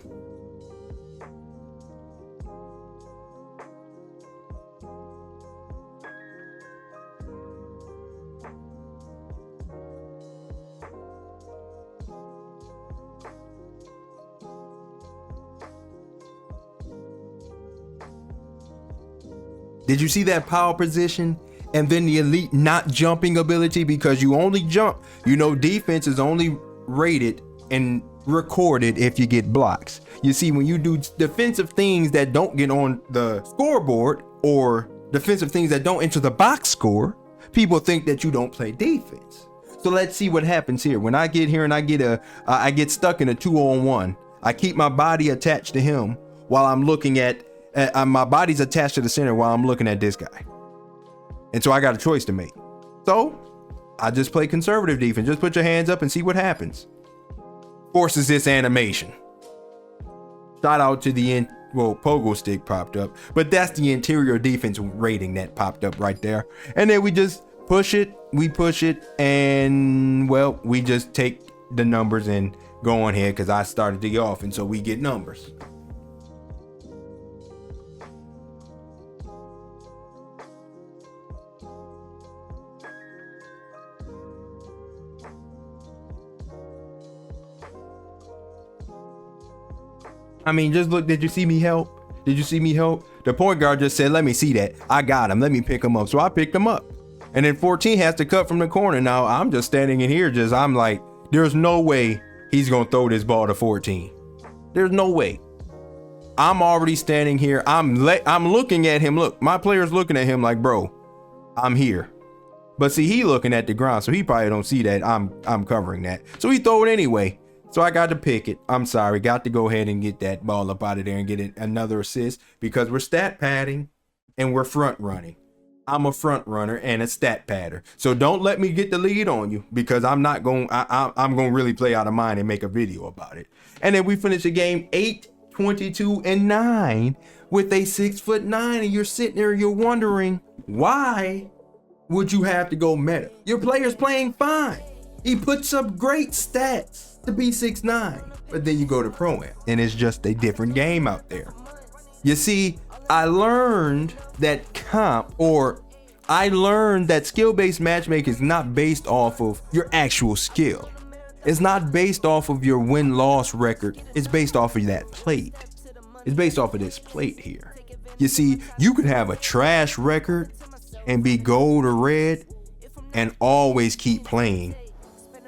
[SPEAKER 1] Did you see that power position? And then the elite not jumping ability, because you only jump. You know, defense is only rated and recorded if you get blocks. You see, when you do defensive things that don't get on the scoreboard, or defensive things that don't enter the box score, people think that you don't play defense. So let's see what happens here. When I get here and I get stuck in a 2-on-1, I keep my body attached to him while I'm looking at, my body's attached to the center while I'm looking at this guy. And so I got a choice to make. So I just play conservative defense. Just put your hands up and see what happens. Forces this animation. Shout out to the pogo stick popped up, but that's the interior defense rating that popped up right there. And then we just push it, and well, we just take the numbers and go on here because I started the offense, so we get numbers. I mean, just look, did you see me help? Did you see me help? The point guard just said, let me see that. I got him. Let me pick him up. So I picked him up. And then 14 has to cut from the corner. Now I'm just standing in here. I'm like, there's no way he's going to throw this ball to 14. There's no way. I'm already standing here. I'm looking at him. Look, my player's looking at him like, bro, I'm here. But see, he looking at the ground. So he probably don't see that I'm covering that. So he throw it anyway. So I got to pick it. I'm sorry. Got to go ahead and get that ball up out of there and get another assist because we're stat padding and we're front running. I'm a front runner and a stat padder. So don't let me get the lead on you because I'm not going, I'm going to really play out of mind and make a video about it. And then we finish the game 8-22-9 with a 6'9", and you're sitting there, you're wondering, why would you have to go meta? Your player's playing fine. He puts up great stats to be 6'9", but then you go to Pro-Am and it's just a different game out there. You see, I learned that skill-based matchmaking is not based off of your actual skill. It's not based off of your win-loss record. It's based off of that plate. It's based off of this plate here. You see, you could have a trash record and be gold or red and always keep playing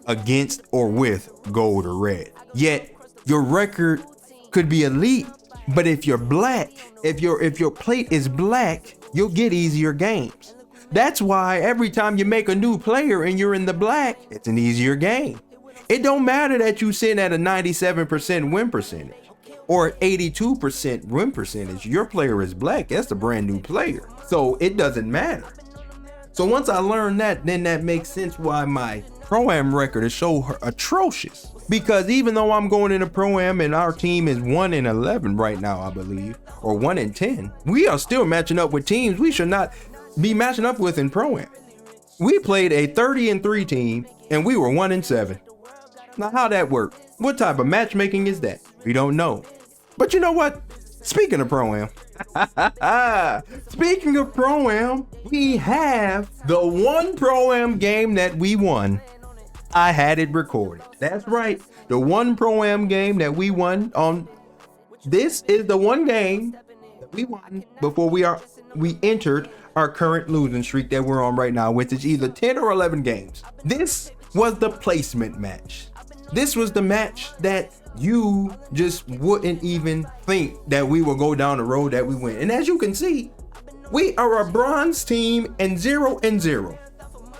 [SPEAKER 1] against or with gold or red. Yet your record could be elite, but if you're black, if your plate is black, you'll get easier games. That's why every time you make a new player and you're in the black, it's an easier game. It don't matter that you sit at a 97% win percentage or 82% win percentage. Your player is black. That's a brand new player. So it doesn't matter. So once I learned that, then that makes sense why my Pro-Am record is so atrocious. Because even though I'm going into Pro-Am and our team is 1-11 right now, I believe, or 1-10, we are still matching up with teams we should not be matching up with in Pro-Am. We played a 30-3 team and we were 1-7. Now how that work? What type of matchmaking is that? We don't know. But you know what? Speaking of Pro-Am, we have the one Pro-Am game that we won. I had it recorded. That's right. The one Pro-Am game that we won on. This is the one game that we won before we entered our current losing streak that we're on right now, which is either 10 or 11 games. This was the placement match. This was the match that you just wouldn't even think that we would go down the road that we went. And as you can see, we are a bronze team and 0-0.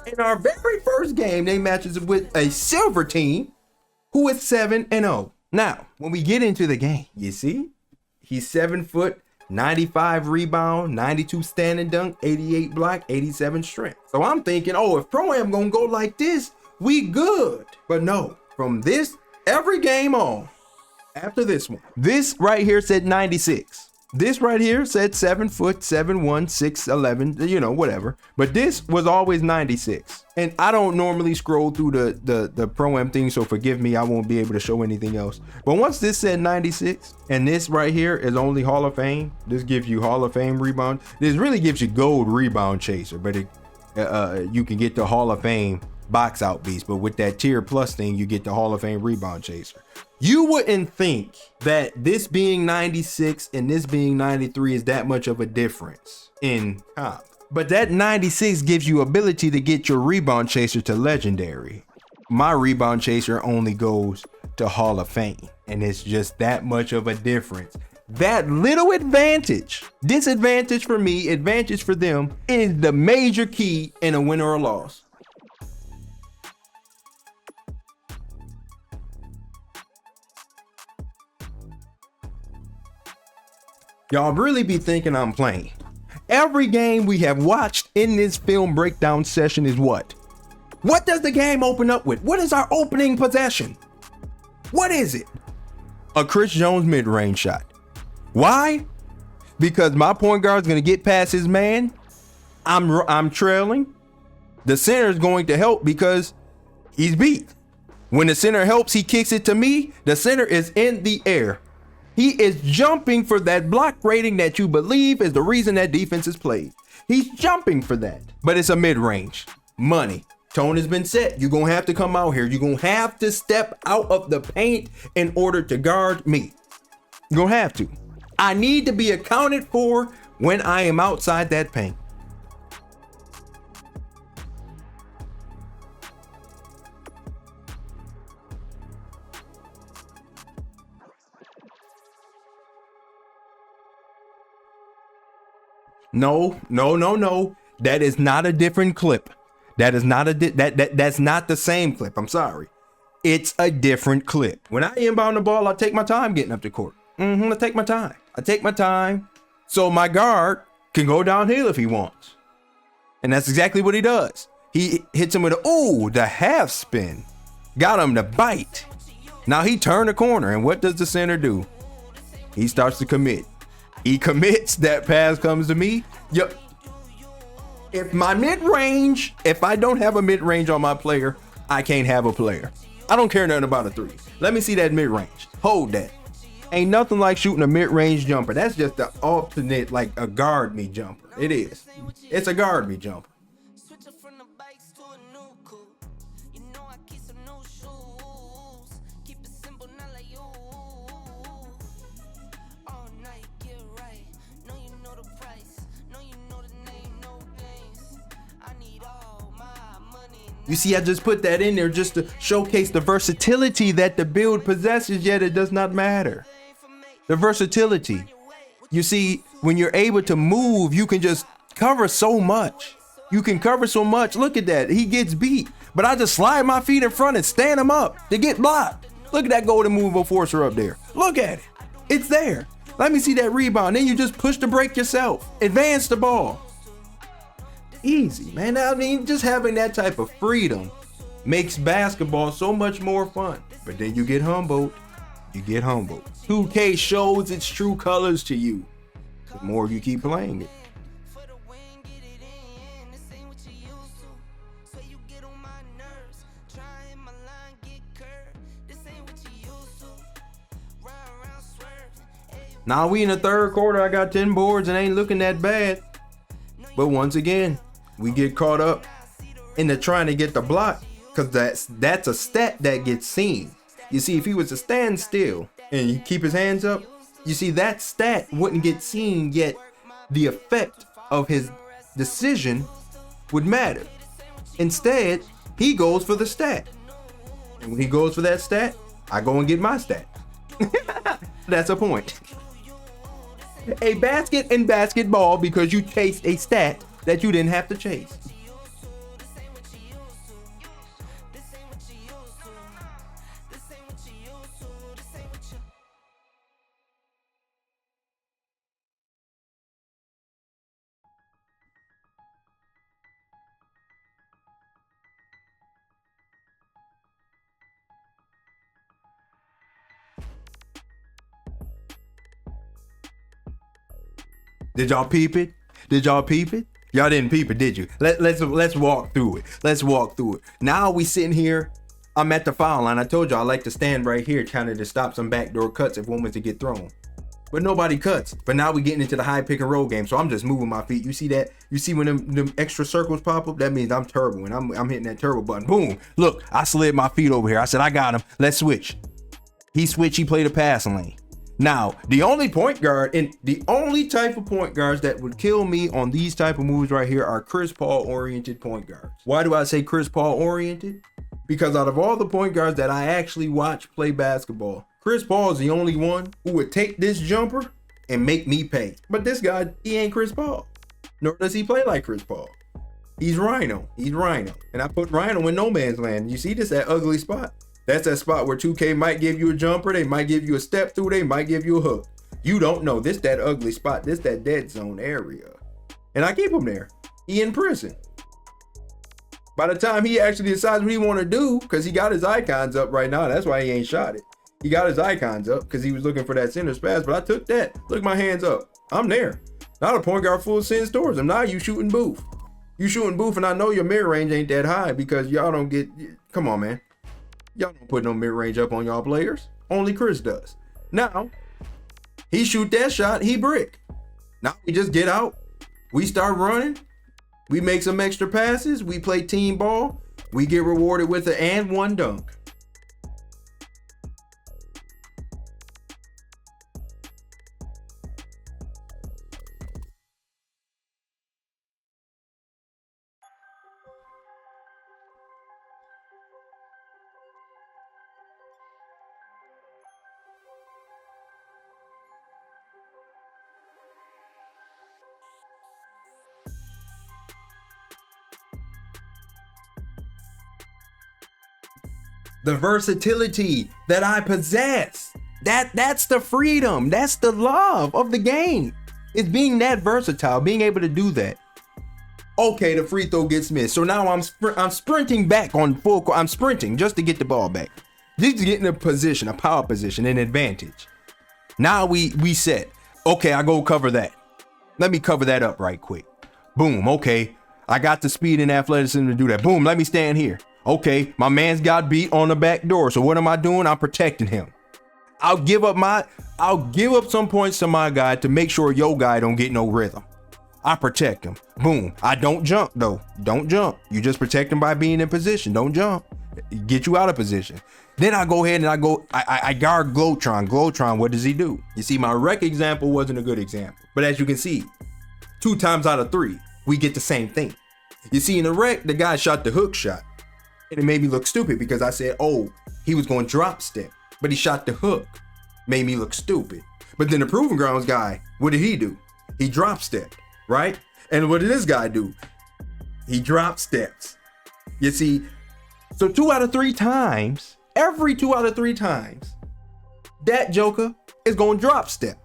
[SPEAKER 1] In our very first game, they matches with a silver team who is 7-0. Now, when we get into the game, you see, he's 7 foot, 95 rebound, 92 standing dunk, 88 block, 87 strength. So I'm thinking, oh, if Pro-Am gonna go like this, we good. But no, from this, every game on, after this one, this right here said 96. This right here said 7 foot, 7'1", 6'11", you know, whatever. But this was always 96. And I don't normally scroll through the Pro-Am thing, so forgive me, I won't be able to show anything else. But once this said 96, and this right here is only Hall of Fame, this gives you Hall of Fame rebound. This really gives you gold rebound chaser, but you can get the Hall of Fame box out beast, but with that tier plus thing, you get the Hall of Fame rebound chaser. You wouldn't think that this being 96 and this being 93 is that much of a difference in comp. But that 96 gives you ability to get your rebound chaser to legendary. My rebound chaser only goes to Hall of Fame, and it's just that much of a difference. That little advantage, disadvantage for me, advantage for them, is the major key in a win or a loss. Y'all really be thinking I'm playing. Every game we have watched in this film breakdown session is what? What does the game open up with? What is our opening possession? What is it? A Chris Jones mid-range shot. Why? Because my point guard is going to get past his man. I'm trailing. The center is going to help because he's beat. When the center helps, he kicks it to me. The center is in the air. He is jumping for that block rating that you believe is the reason that defense is played. He's jumping for that, but it's a mid-range. Money. Tone has been set. You're going to have to come out here. You're going to have to step out of the paint in order to guard me. You're going to have to. I need to be accounted for when I am outside that paint. No. That is not a different clip. That is not that's not the same clip. I'm sorry. It's a different clip. When I inbound the ball, I take my time getting up the court. I take my time. So my guard can go downhill if he wants. And that's exactly what he does. He hits him with the half spin. Got him to bite. Now he turned the corner, and what does the center do? He starts to commit. He commits, that pass comes to me. Yep. If I don't have a mid-range on my player, I can't have a player. I don't care nothing about a three. Let me see that mid-range. Hold that. Ain't nothing like shooting a mid-range jumper. That's just the alternate, like a guard me jumper. It is. It's a guard me jumper. You see, I just put that in there just to showcase the versatility that the build possesses, yet it does not matter. The versatility. You see, when you're able to move, you can just cover so much. You can cover so much. Look at that. He gets beat, but I just slide my feet in front and stand him up to get blocked. Look at that golden movable forcer up there. Look at it. It's there. Let me see that rebound. Then you just push the break yourself. Advance the ball. Easy, man. I mean, just having that type of freedom makes basketball so much more fun. But then you get humbled. 2K shows its true colors to you the more you keep playing it. Now we in the third quarter. I got 10 boards and ain't looking that bad. But once again, we get caught up into trying to get the block because that's a stat that gets seen. You see, if he was to stand still and he keep his hands up, you see that stat wouldn't get seen, yet the effect of his decision would matter. Instead, he goes for the stat. And when he goes for that stat, I go and get my stat. That's a point. A basket in basketball because you chased a stat that you didn't have to chase. Did y'all peep it? Y'all didn't peep it, did you? Let's walk through it. Now we sitting here. I'm at the foul line. I told you I like to stand right here, kind of to stop some backdoor cuts if one was to get thrown. but nobody cuts. But now we getting into the high pick and roll game. So I'm just moving my feet. You see that? You see when them extra circles pop up? That means I'm turbo and I'm hitting that turbo button. Boom. Look, I slid my feet over here. I said, I got him. Let's switch. He switched. He played a passing lane. Now, the only point guard and the only type of point guards that would kill me on these type of moves right here are Chris Paul oriented point guards. Why do I say Chris Paul oriented? Because out of all the point guards that I actually watch play basketball, Chris Paul is the only one who would take this jumper and make me pay. But this guy, he ain't Chris Paul. Nor does he play like Chris Paul. He's Rhino. He's Rhino. And I put Rhino in no man's land. You see this, that ugly spot? That's that spot where 2K might give you a jumper. They might give you a step through. They might give you a hook. You don't know. This that ugly spot. This that dead zone area. And I keep him there. He in prison. By the time he actually decides what he want to do, because he got his icons up right now. That's why he ain't shot it. He got his icons up because he was looking for that center pass. But I took that. Look, my hands up. I'm there. Not a point guard full sends towards him. Now you shooting booth. You shooting booth, and I know your mid range ain't that high because y'all don't get. Come on, man. Y'all don't put no mid-range up on y'all players. Only Chris does. Now, he shoot that shot, he brick. Now we just get out. We start running. We make some extra passes. We play team ball. We get rewarded with an and one dunk. The versatility that I possess. That's the freedom. That's the love of the game. It's being that versatile, being able to do that. Okay, the free throw gets missed. So now I'm sprinting back on full court. I'm sprinting just to get the ball back. Just getting a position, a power position, an advantage. Now we set. Okay, I go cover that. Let me cover that up right quick. Boom, okay. I got the speed and athleticism to do that. Boom, let me stand here. Okay, my man's got beat on the back door. So what am I doing? I'm protecting him. I'll give up some points to my guy to make sure your guy don't get no rhythm. I protect him. Boom. I don't jump though. Don't jump. You just protect him by being in position. Don't jump. Get you out of position. Then I go ahead and I guard Glotron. Glotron, what does he do? You see, my rec example wasn't a good example. But as you can see, 2 times out of 3, we get the same thing. You see, in the rec, the guy shot the hook shot. And it made me look stupid because I said, oh, he was going to drop step, but he shot the hook. Made me look stupid. But then the Proving Grounds guy, what did he do? He drop stepped, right? And what did this guy do? He drop steps. You see, so 2 out of 3 times, every 2 out of 3 times, that joker is going to drop step.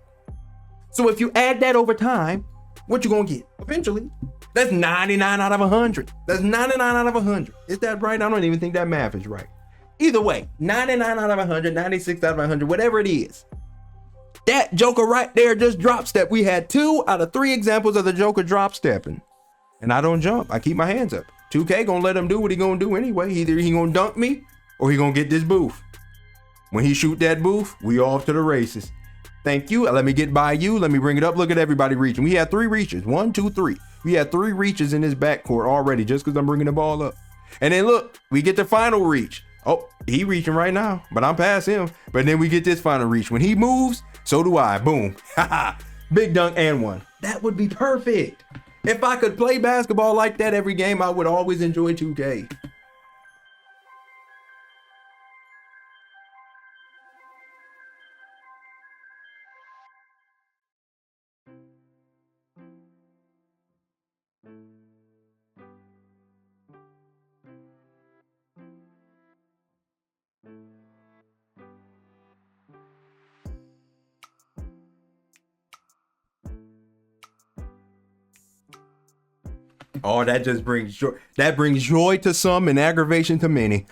[SPEAKER 1] So if you add that over time, what you going to get? Eventually, that's 99 out of 100. That's 99 out of 100. Is that right? I don't even think that math is right. Either way, 99 out of 100, 96 out of 100, whatever it is. That joker right there just drop step. We had 2 out of 3 examples of the joker drop stepping. And I don't jump. I keep my hands up. 2K gonna let him do what he gonna do anyway. Either he gonna dunk me or he gonna get this booth. When he shoot that booth, we off to the races. Thank you. Let me get by you. Let me bring it up. Look at everybody reaching. We had 3 reaches. 1, 2, 3. We had 3 reaches in this backcourt already just because I'm bringing the ball up. And then look, we get the final reach. Oh, he reaching right now, but I'm past him. But then we get this final reach. When he moves, so do I. Boom. Big dunk and 1. That would be perfect. If I could play basketball like that every game, I would always enjoy 2K. Oh, that just brings joy. That brings joy to some and aggravation to many.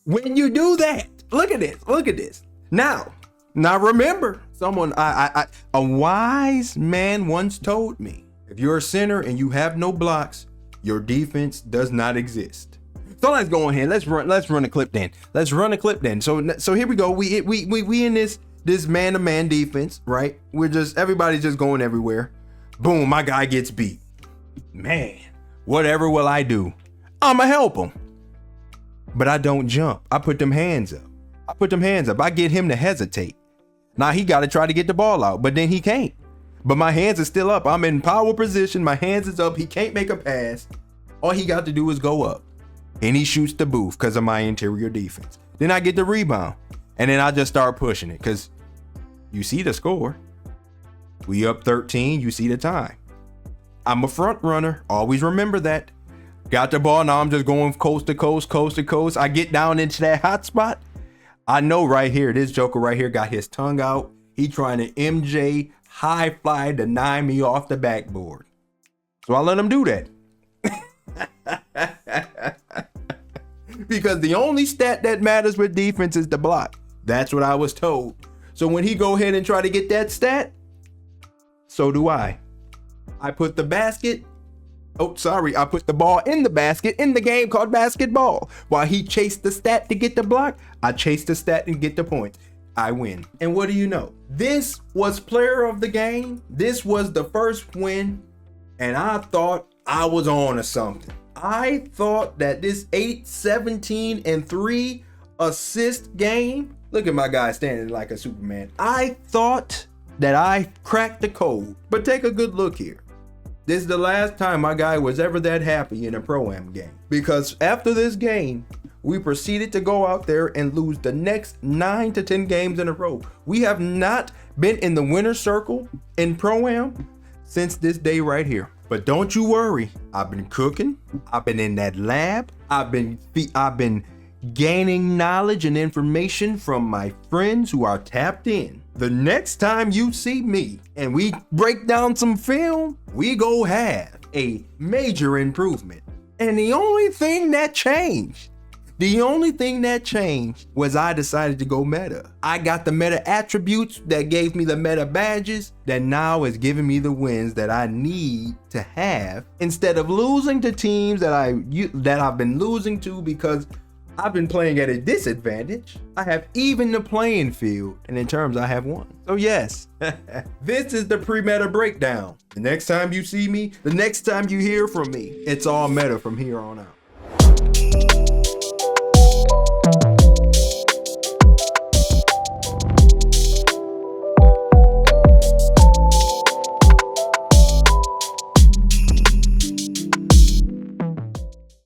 [SPEAKER 1] When you do that, look at this. Look at this. Now remember, a wise man once told me, if you're a center and you have no blocks, your defense does not exist. So let's go ahead. Let's run a clip then. Let's run a clip then. So here we go. We in this this man-to-man defense, right? Everybody's just going everywhere. Boom, my guy gets beat. Man, whatever will I do? I'ma help him. But I don't jump. I put them hands up. I get him to hesitate. Now he got to try to get the ball out, but then he can't. But my hands are still up. I'm in power position. My hands is up. He can't make a pass. All he got to do is go up. And he shoots the booth because of my interior defense. Then I get the rebound. And then I just start pushing it because you see the score. We up 13. You see the time. I'm a front runner. Always remember that. Got the ball. Now I'm just going coast to coast, coast to coast. I get down into that hot spot. I know right here, this joker right here got his tongue out. He trying to MJ high fly deny me off the backboard. So I let him do that. Because the only stat that matters with defense is the block. That's what I was told. So when he go ahead and try to get that stat, so do I. I put the ball in the basket in the game called basketball. While he chased the stat to get the block, I chased the stat and get the point. I win. And what do you know? This was player of the game. This was the first win. And I thought I was on to something. I thought that this 8, 17, and 3 assist game, look at my guy standing like a Superman. I thought that I cracked the code. But take a good look here. This is the last time my guy was ever that happy in a Pro-Am game. Because after this game, we proceeded to go out there and lose the next 9 to 10 games in a row. We have not been in the winner's circle in Pro-Am since this day right here. But don't you worry, I've been cooking. I've been in that lab. I've been gaining knowledge and information from my friends who are tapped in. The next time you see me and we break down some film, we go have a major improvement. And the only thing that changed was I decided to go meta. I got the meta attributes that gave me the meta badges that now is giving me the wins that I need to have instead of losing to teams that I've been losing to because I've been playing at a disadvantage. I have even the playing field, and in terms I have won. So yes, this is the pre-meta breakdown. The next time you see me, the next time you hear from me, it's all meta from here on out.